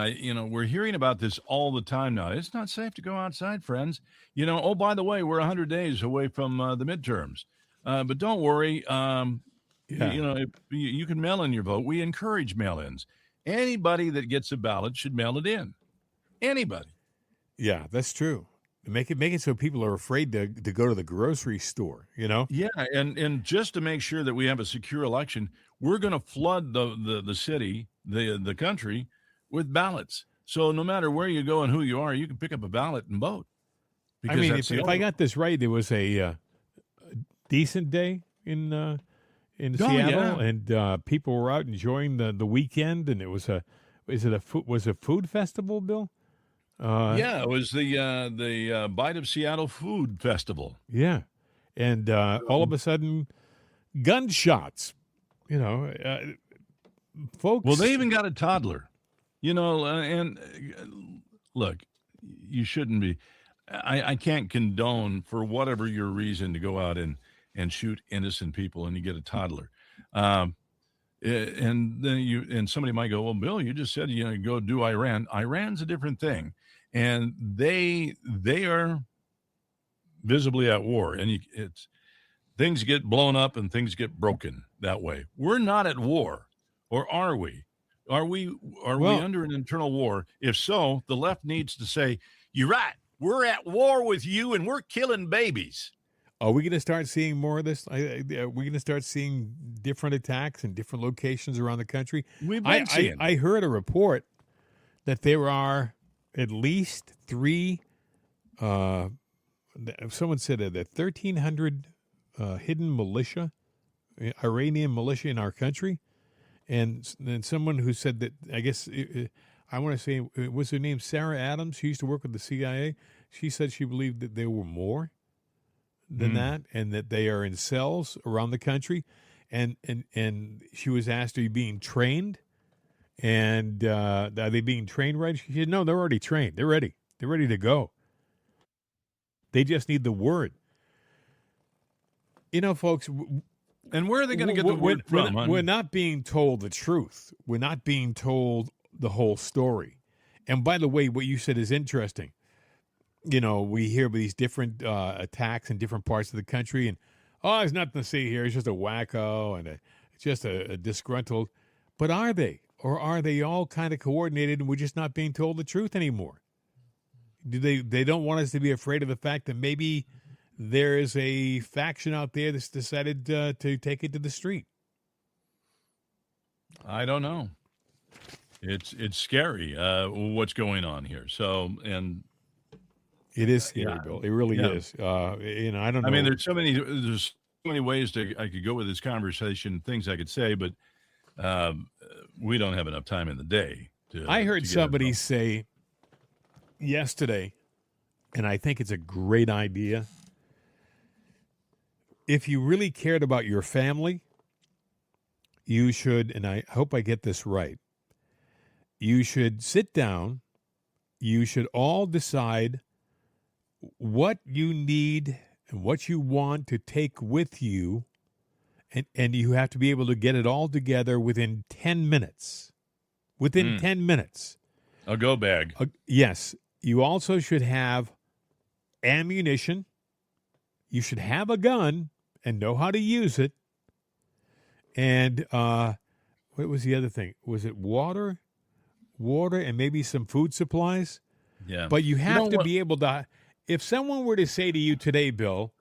we're hearing about this all the time now. It's not safe to go outside, friends. Oh, by the way, we're 100 days away from the midterms. But don't worry. If you can mail in your vote. We encourage mail-ins. Anybody that gets a ballot should mail it in. Anybody. Yeah, that's true. Make it so people are afraid to go to the grocery store, Yeah, and just to make sure that we have a secure election, we're going to flood the city, the country, with ballots. So no matter where you go and who you are, you can pick up a ballot and vote. I mean, if I got this right, there was a decent day in Seattle, and people were out enjoying the weekend, and it was a food festival, Bill? It was the Bite of Seattle Food Festival. Yeah, and all of a sudden, gunshots. Folks. Well, they even got a toddler. And look, you shouldn't be. I can't condone, for whatever your reason, to go out and shoot innocent people, and you get a toddler. And then somebody might go, well, Bill, you just said go do Iran. Iran's a different thing. And they are visibly at war, and things get blown up and things get broken that way. We're not at war, or are we? Are we under an internal war? If so, the left needs to say, "You're right. We're at war with you, and we're killing babies." Are we going to start seeing more of this? Are we going to start seeing different attacks in different locations around the country? We've been seeing. I heard a report that there are at least 3, someone said that 1,300 hidden militia Iranian militia in our country. And then someone who said that, I guess, I want to say, was her name Sarah Adams? She used to work with the CIA. She said she believed that there were more than that, and that they are in cells around the country. And she was asked, are you being trained? And are they being trained right? She said, no, they're already trained. They're ready. They're ready to go. They just need the word. You know, folks. And where are they going to get the word from? We're not being told the truth. We're not being told the whole story. And by the way, what you said is interesting. You know, we hear these different attacks in different parts of the country, and there's nothing to see here. It's just a wacko and just a disgruntled. But are they? Or are they all kind of coordinated and we're just not being told the truth anymore? They don't want us to be afraid of the fact that maybe there is a faction out there that's decided to take it to the street? I don't know. It's scary what's going on here. So, and it is scary, Bill. It really is. I don't know. I mean, there's so many ways I could go with this conversation, things I could say, but we don't have enough time in the day. I heard somebody say yesterday, and I think it's a great idea. If you really cared about your family, you should, and I hope I get this right, you should sit down, you should all decide what you need and what you want to take with you, and you have to be able to get it all together within 10 minutes. Within 10 minutes. A go bag. Yes. You also should have ammunition. You should have a gun and know how to use it. And what was the other thing? Was it water? Water and maybe some food supplies? Yeah. But you have to be able to, if someone were to say to you today, Bill,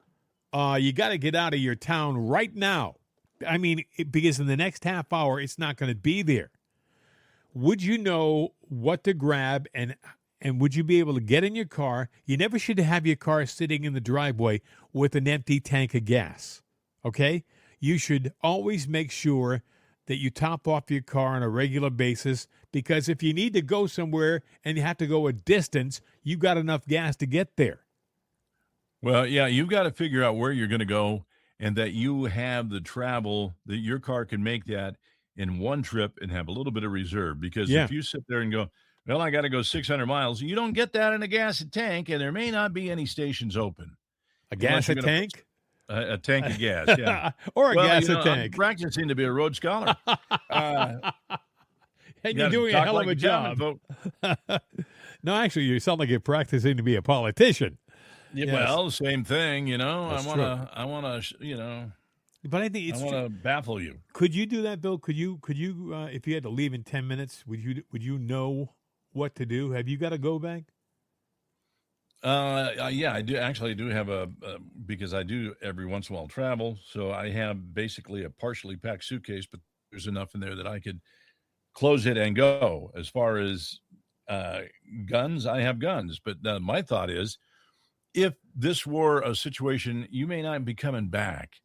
you got to get out of your town right now. I mean, because in the next half hour, it's not going to be there. Would you know what to grab, and would you be able to get in your car? You never should have your car sitting in the driveway with an empty tank of gas, okay? You should always make sure that you top off your car on a regular basis, because if you need to go somewhere and you have to go a distance, you got enough gas to get there. Well, yeah, you've got to figure out where you're going to go, and that you have the travel, that your car can make that in one trip and have a little bit of reserve. Because if you sit there and go, well, I got to go 600 miles, you don't get that in a gas tank, and there may not be any stations open. A gas tank? A tank of gas, yeah. Or a gas tank. I'm practicing to be a Rhodes Scholar. And you're doing a hell of a job. No, actually, you sound like you're practicing to be a politician. Yeah, yes. Well, same thing, you know. I want to, you know. But I think I want to baffle you. Could you do that, Bill? Could you, if you had to leave in 10 minutes, would you know what to do? Have you got a go bag? Yeah, I do. Actually, I do have because I do every once in a while travel. So I have basically a partially packed suitcase, but there's enough in there that I could close it and go. As far as guns, I have guns. But my thought is, if this were a situation, you may not be coming back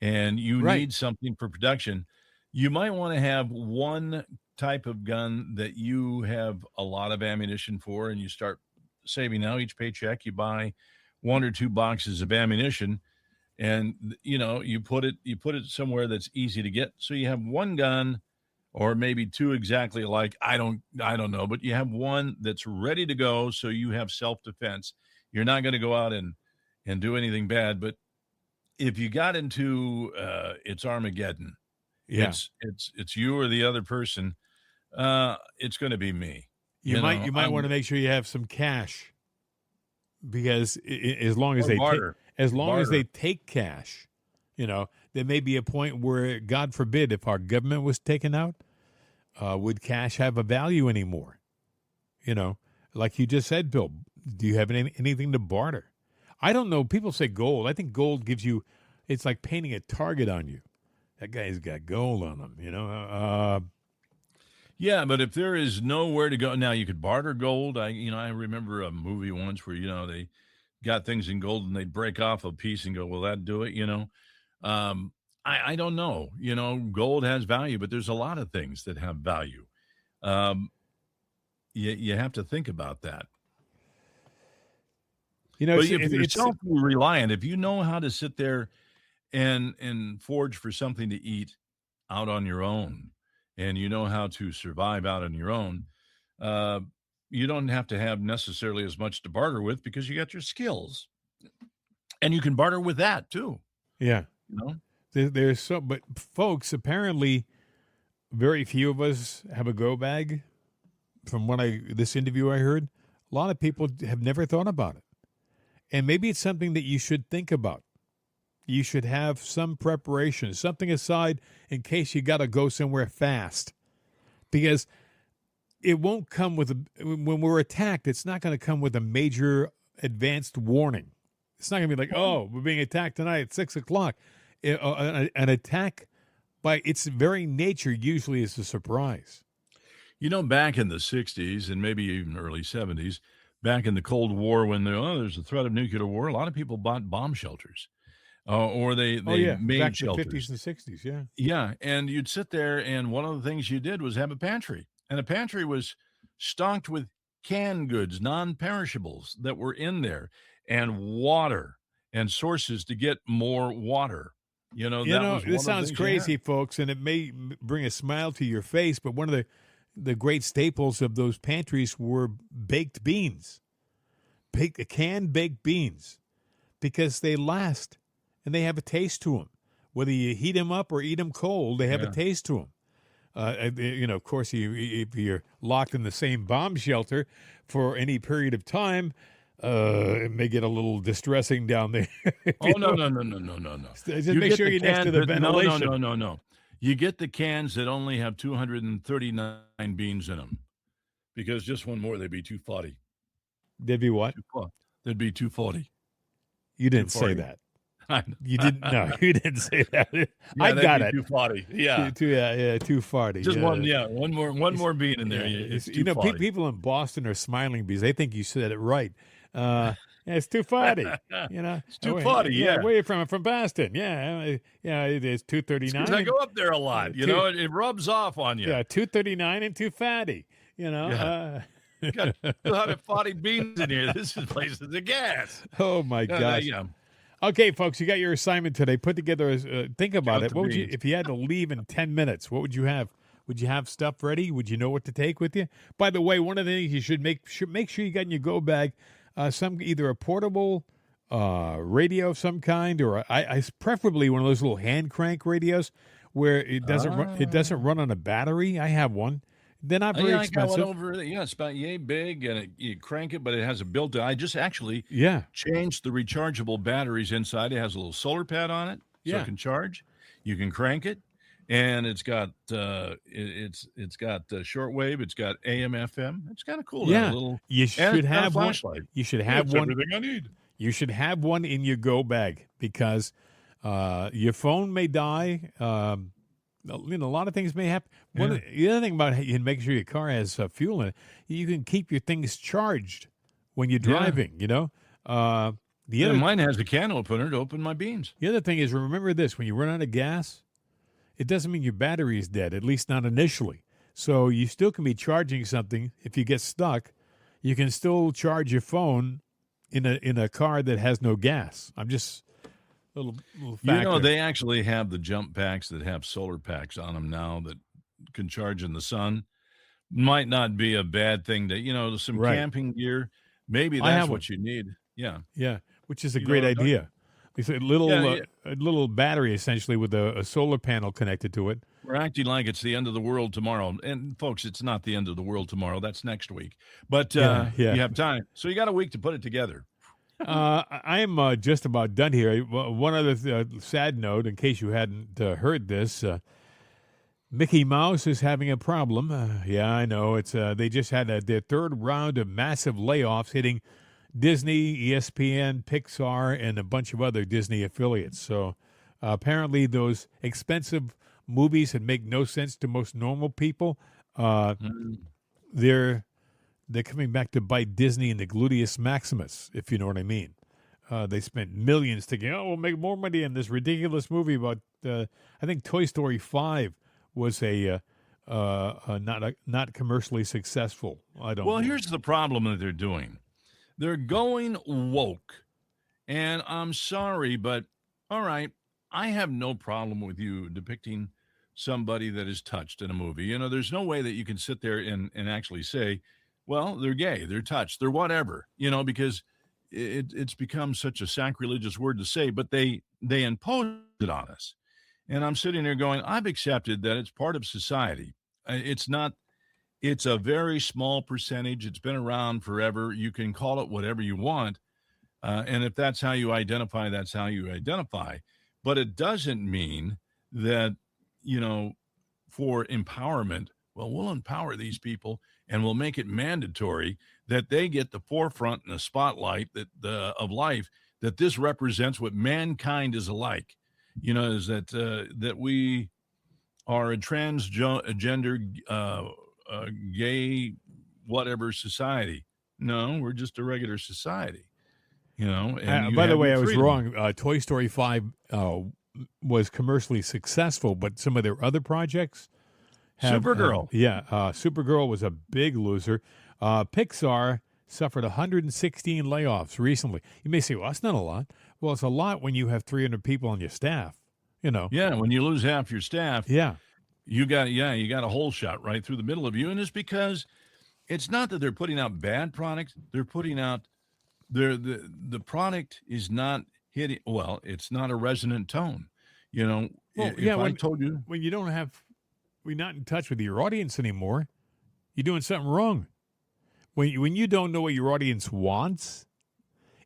and you need something for production, you might want to have one type of gun that you have a lot of ammunition for, and you start saving now. Each paycheck, you buy 1 or 2 boxes of ammunition, and you put it somewhere that's easy to get. So you have one gun, or maybe 2 exactly alike. I don't know, but you have one that's ready to go, so you have self-defense. You're not going to go out and do anything bad. But if you got into it's Armageddon, it's you or the other person, it's going to be me. You might want to make sure you have some cash, because as long as they take cash, there may be a point where, God forbid, if our government was taken out, would cash have a value anymore? Like you just said, Bill, do you have anything to barter? I don't know. People say gold. I think gold gives you, it's like painting a target on you. That guy's got gold on him, Yeah, but if there is nowhere to go, now you could barter gold. I remember a movie once where, they got things in gold and they'd break off a piece and go, well, that'd do it, I don't know. Gold has value, but there's a lot of things that have value. You have to think about that. But if you're self-reliant, if you know how to sit there and forge for something to eat out on your own, and you know how to survive out on your own, you don't have to have necessarily as much to barter with because you got your skills. And you can barter with that too. Yeah. There's so, but folks, apparently very few of us have a go bag. From this interview I heard, a lot of people have never thought about it. And maybe it's something that you should think about. You should have some preparation, something aside in case you got to go somewhere fast. Because it won't come with when we're attacked, it's not going to come with a major advanced warning. It's not going to be like, oh, we're being attacked tonight at 6 o'clock. An attack by its very nature usually is a surprise. Back in the 60s and maybe even early 70s, back in the Cold War when there's a threat of nuclear war, a lot of people bought bomb shelters. Or they made back shelters. In the 50s and 60s, yeah. Yeah, and you'd sit there, and one of the things you did was have a pantry. And a pantry was stocked with canned goods, non-perishables that were in there, and water and sources to get more water. This sounds crazy, folks, and it may bring a smile to your face, but one of the great staples of those pantries were baked beans, canned baked beans, because they last and they have a taste to them. Whether you heat them up or eat them cold, they have a taste to them. Of course, if you're locked in the same bomb shelter for any period of time, it may get a little distressing down there. No. Just make sure you're next to the ventilation. No. You get the cans that only have 239 beans in them, because just one more, they'd be 240. They'd be what? They'd be 240. You didn't say that. You didn't. No, you didn't say that. Yeah, I got it. 240. Yeah. 240. Just one. Yeah, one more bean in there. It's people in Boston are smiling because they think you said it right. It's 240. It's 240. Yeah, where you from? I'm from Boston. Yeah. It is 239. I go up there a lot. It rubs off on you. Yeah, 239 and 240. Yeah. Got 240 beans in here. This place is a gas. Oh my gosh. Okay, folks, you got your assignment today. Put together. Think about it. What would you, if you had to leave in 10 minutes? What would you have? Would you have stuff ready? Would you know what to take with you? By the way, one of the things you should make sure you got in your go bag either a portable radio of some kind, or I preferably one of those little hand crank radios where it doesn't run on a battery. I have one. They're not very expensive. I got one over there. Yeah, it's about yay big, and you crank it, but it has a built-in. I just actually changed the rechargeable batteries inside. It has a little solar pad on it, so it can charge. You can crank it, and it's got shortwave. It's got AM, FM. It's kind of cool. Yeah, you should have one. You should have one. Everything I need. You should have one in your go bag because your phone may die. A lot of things may happen. The other thing about you make sure your car has fuel in it, you can keep your things charged when you're driving, Mine has a can opener to open my beans. The other thing is, remember this, when you run out of gas, it doesn't mean your battery is dead, at least not initially. So you still can be charging something. If you get stuck, you can still charge your phone in a car that has no gas. I'm just... Little factor. They actually have the jump packs that have solar packs on them now that can charge in the sun. Might not be a bad thing to, some camping gear. Maybe that's what you need. Yeah. Yeah, which is a great idea. It's a little battery, essentially, with a solar panel connected to it. We're acting like it's the end of the world tomorrow. And, folks, it's not the end of the world tomorrow. That's next week. But you have time. So you got a week to put it together. I am just about done here. One other sad note, in case you hadn't heard this, Mickey Mouse is having a problem. I know. It's they just had their third round of massive layoffs hitting Disney, ESPN, Pixar, and a bunch of other Disney affiliates. So apparently those expensive movies that make no sense to most normal people, they're coming back to bite Disney in the gluteus maximus, if you know what I mean. They spent millions thinking, we'll make more money in this ridiculous movie about. I think Toy Story 5 was not commercially successful. I don't. Well, here's the problem that they're doing. They're going woke, and I'm sorry, but all right, I have no problem with you depicting somebody that is touched in a movie. There's no way that you can sit there and actually say, well, they're gay, they're touched, they're whatever, because it's become such a sacrilegious word to say, but they impose it on us. And I'm sitting there going, I've accepted that it's part of society. It's a very small percentage. It's been around forever. You can call it whatever you want. And if that's how you identify, that's how you identify. But it doesn't mean that, for empowerment, well, we'll empower these people and we'll make it mandatory that they get the forefront and the spotlight of life, that this represents what mankind is alike. Is that we are a transgender, gay, whatever society. No, we're just a regular society. And by the way, I was wrong. Toy Story 5 was commercially successful, but some of their other projects Supergirl. Supergirl was a big loser. Pixar suffered 116 layoffs recently. You may say, well, that's not a lot. Well, it's a lot when you have 300 people on your staff, Yeah, when you lose half your staff. Yeah. You got a hole shot right through the middle of you. And it's because it's not that they're putting out bad products. They're putting out the product is not hitting. Well, it's not a resonant tone. I told you, when you don't have, we're not in touch with your audience anymore, you're doing something wrong. When you don't know what your audience wants,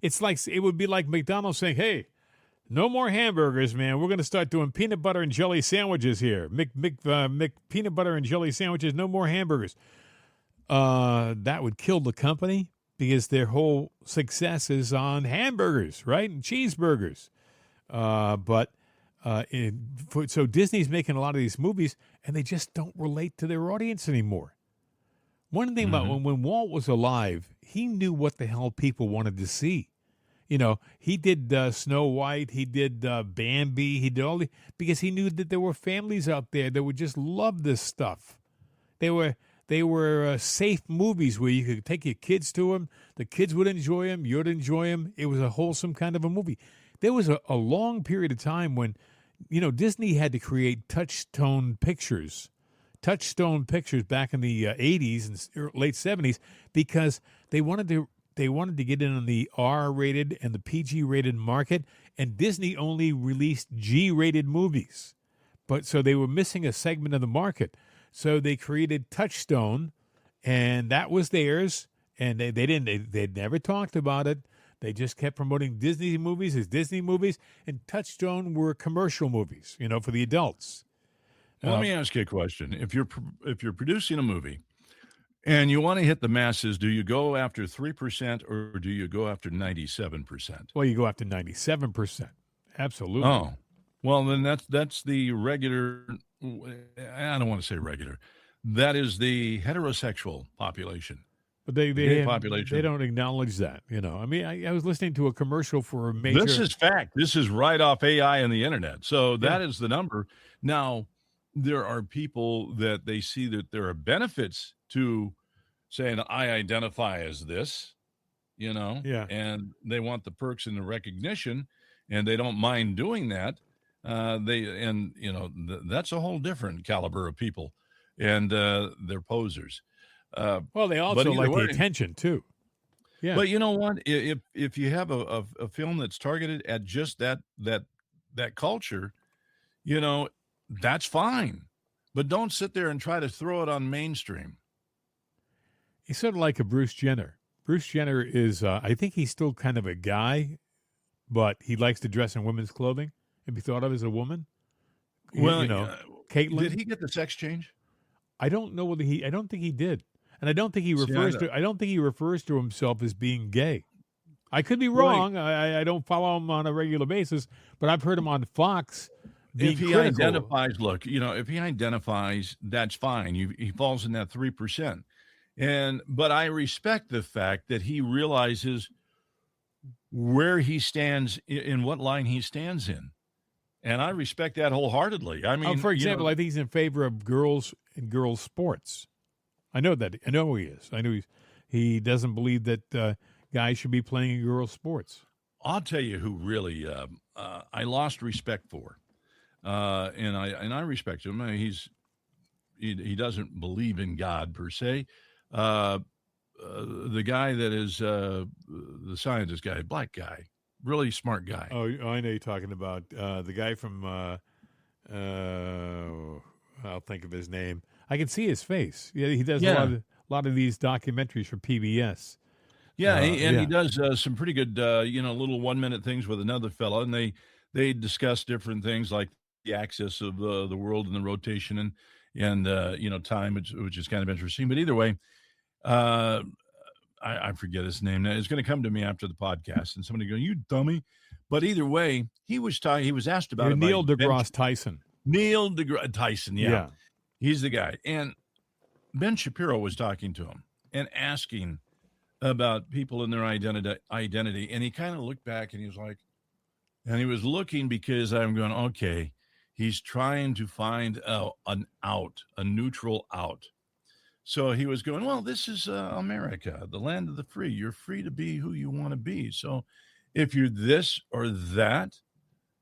it would be like McDonald's saying, hey, no more hamburgers, man. We're going to start doing peanut butter and jelly sandwiches here. Mc peanut butter and jelly sandwiches, no more hamburgers. That would kill the company because their whole success is on hamburgers, right? And cheeseburgers. So Disney's making a lot of these movies, and they just don't relate to their audience anymore. One thing about when Walt was alive, he knew what the hell people wanted to see. He did Snow White, he did Bambi, he did because he knew that there were families out there that would just love this stuff. They were safe movies where you could take your kids to them. The kids would enjoy them. You'd enjoy them. It was a wholesome kind of a movie. There was a long period of time when, Disney had to create touchstone pictures back in the 80s and late 70s because they wanted to get in on the R-rated and the PG-rated market, and Disney only released G-rated movies. So they were missing a segment of the market. So they created Touchstone, and that was theirs, and they'd never talked about it. They just kept promoting Disney movies as Disney movies, and Touchstone were commercial movies, for the adults. Let me ask you a question. If you're producing a movie and you want to hit the masses, do you go after 3% or do you go after 97%? Well, you go after 97%. Absolutely. Oh, well, then that's the regular. I don't want to say regular. That is the heterosexual population. But they don't acknowledge that. I was listening to a commercial for a major. This is fact. This is right off AI and the internet. So that is the number. Now, there are people that they see that there are benefits to saying, I identify as this, and they want the perks and the recognition, and they don't mind doing that. That's a whole different caliber of people, and they're posers. Well, they also like the attention too. Yeah. But you know what? If you have a film that's targeted at just that culture, that's fine. But don't sit there and try to throw it on mainstream. He's sort of like a Bruce Jenner. Bruce Jenner is, I think he's still kind of a guy, but he likes to dress in women's clothing and be thought of as a woman. Well, Caitlyn. Did he get the sex change? I don't know whether I don't think he did. And I don't think he refers to himself as being gay. I could be wrong. Right. I don't follow him on a regular basis, but I've heard him on Fox. If he identifies, if he identifies, that's fine. He falls in that 3%. But I respect the fact that he realizes where he stands, in what line he stands in. And I respect that wholeheartedly. I mean, for example, I think he's in favor of girls and girls sports. I know that. I know he is. I know he doesn't believe that guys should be playing in girls sports. I'll tell you who really I lost respect for, and I respect him. I mean, he doesn't believe in God per se. The guy that is the scientist guy, black guy. Really smart guy. Oh, I know you're talking about the guy from. I'll think of his name. I can see his face. Yeah, he does a lot of these documentaries for PBS. Yeah, he does some pretty good, little 1-minute things with another fella, and they discuss different things like the axis of the world and the rotation and time, which is kind of interesting. But either way, I forget his name now. It's going to come to me after the podcast, and somebody go, "You dummy!" But either way, he was asked about it. Neil deGrasse Tyson. Neil deGrasse Tyson, yeah, he's the guy. And Ben Shapiro was talking to him and asking about people and their identity, and he kind of looked back and he was like, and he was looking because I'm going, okay, he's trying to find an out, a neutral out. So he was going, well, this is America, the land of the free. You're free to be who you want to be. So if you're this or that,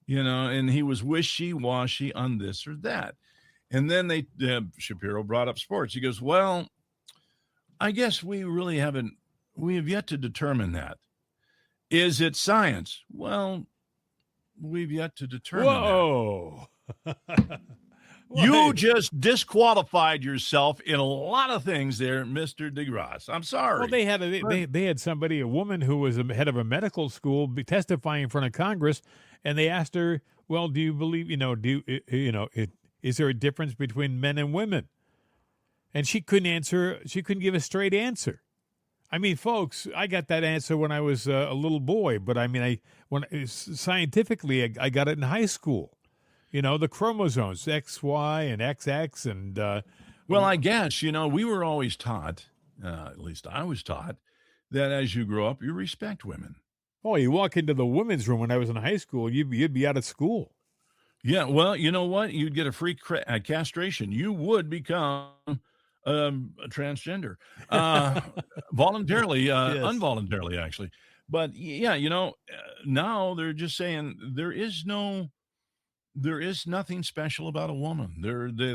and he was wishy-washy on this or that. And then Shapiro brought up sports. He goes, well, I guess we have yet to determine that. Is it science? Well, we've yet to determine that. You just disqualified yourself in a lot of things there, Mr. deGrasse. I'm sorry. Well, they had somebody, a woman who was a head of a medical school, testifying in front of Congress, and they asked her, well, do you believe, is there a difference between men and women? And she couldn't answer. She couldn't give a straight answer. I mean, folks, I got that answer when I was a little boy, but I mean, scientifically, I got it in high school. The chromosomes, X, Y, and XX, and well, I guess we were always taught, at least I was taught, that as you grow up, you respect women. Oh, you walk into the women's room when I was in high school, you'd be out of school. Yeah, well, you know what? You'd get a free castration. You would become a transgender, voluntarily, yes. Involuntarily, actually. But yeah, now they're just saying there is nothing special about a woman.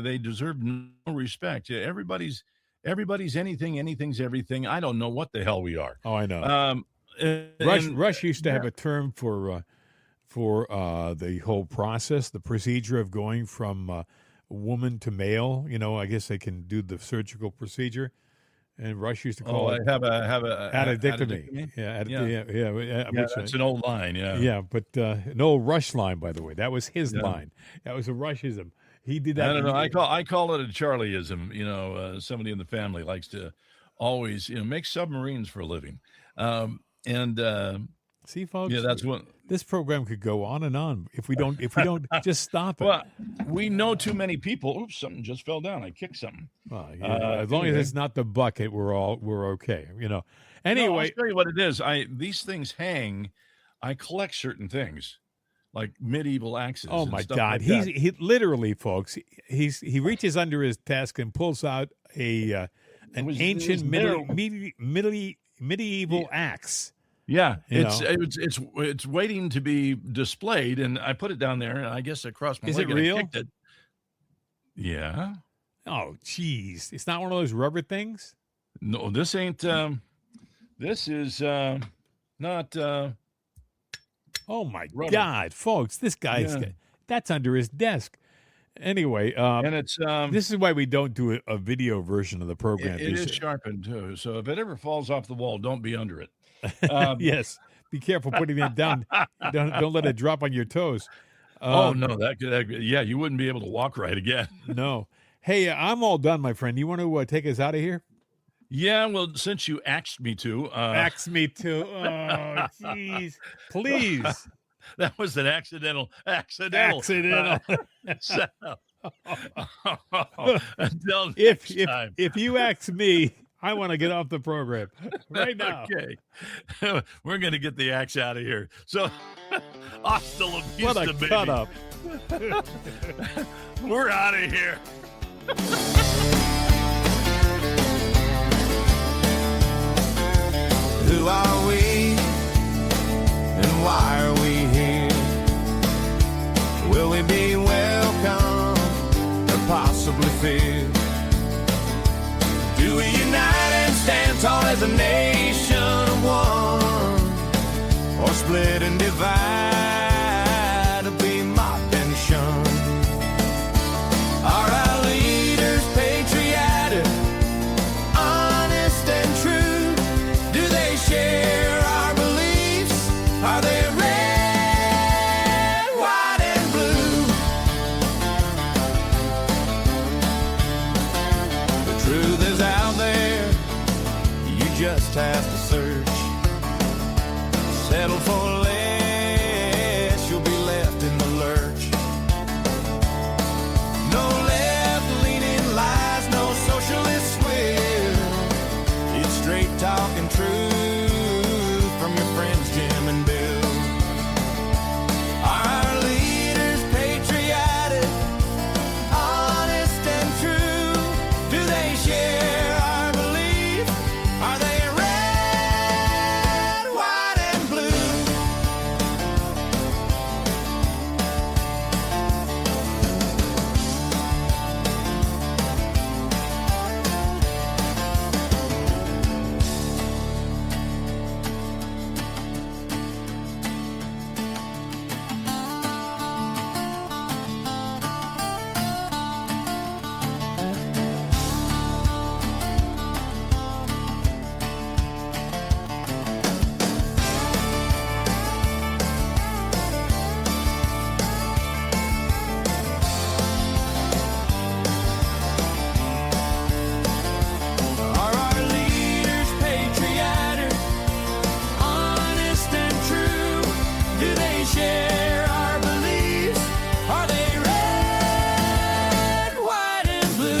They deserve no respect. Everybody's anything, anything's everything. I don't know what the hell we are. Oh, I know. Rush used to have a term for the whole process, the procedure of going from woman to male. I guess they can do the surgical procedure, and Rush used to call it addictomy. It's an old line. Yeah, but an old Rush line, by the way. That was his line. That was a Rushism. He did that. I don't know. I call it a Charlieism. Somebody in the family likes to always make submarines for a living. See, folks. Yeah, that's what this program could go on and on if we don't just stop it. Well, we know too many people. Oops, something just fell down. I kicked something. Well, as long as it's not the bucket, we're okay. Anyway, I'll tell you what it is. These things hang. I collect certain things, like medieval axes. Oh my God! He literally, folks. He reaches under his desk and pulls out an ancient medieval axe. Yeah, it's waiting to be displayed, and I put it down there, and I guess I crossed my leg. Is it real? I kicked it. Yeah. Oh, geez! It's not one of those rubber things. No, this ain't. This is not. Oh my rubber. God, folks! This guy's that's under his desk. Anyway, and it's this is why we don't do a video version of the program. It is sharpened too, so if it ever falls off the wall, don't be under it. Yes, be careful putting it down. Don't let it drop on your toes. No, you wouldn't be able to walk right again. No. Hey, I'm all done, my friend. You want to take us out of here? Yeah, well, since you axed me to. Axed me to. Oh, jeez. Please. That was an accidental. Accidental. Until next time. If you ask me, I want to get off the program right now. Okay. We're going to get the axe out of here. So, hasta la vista, What a baby. cut up. We're out of here. Who are we and why are we here? Will we be welcome or possibly feared? Do we unite and stand tall as a nation of one, or split and divide to be mocked and shunned? Are our leaders patriotic, honest and true? Do they share our beliefs? Are they red, white, and blue? The truth is out there, you just have to search. Settle for less, you'll be left in the lurch. No left-leaning lies, no socialist swear. It's straight talking truth from your friends Jim and Bill. Are our leaders patriotic, honest and true? Do they share our belief? Are they red, white, and blue? Are our leaders patriotic, honest and true? Do they share our beliefs? Are they red, white, and blue?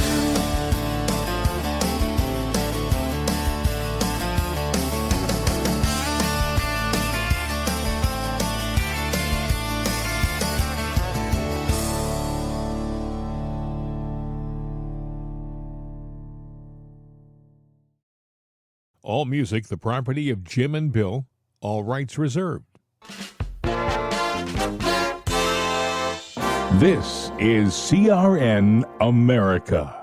All music the property of Jim and Bill. All rights reserved. This is CRN America.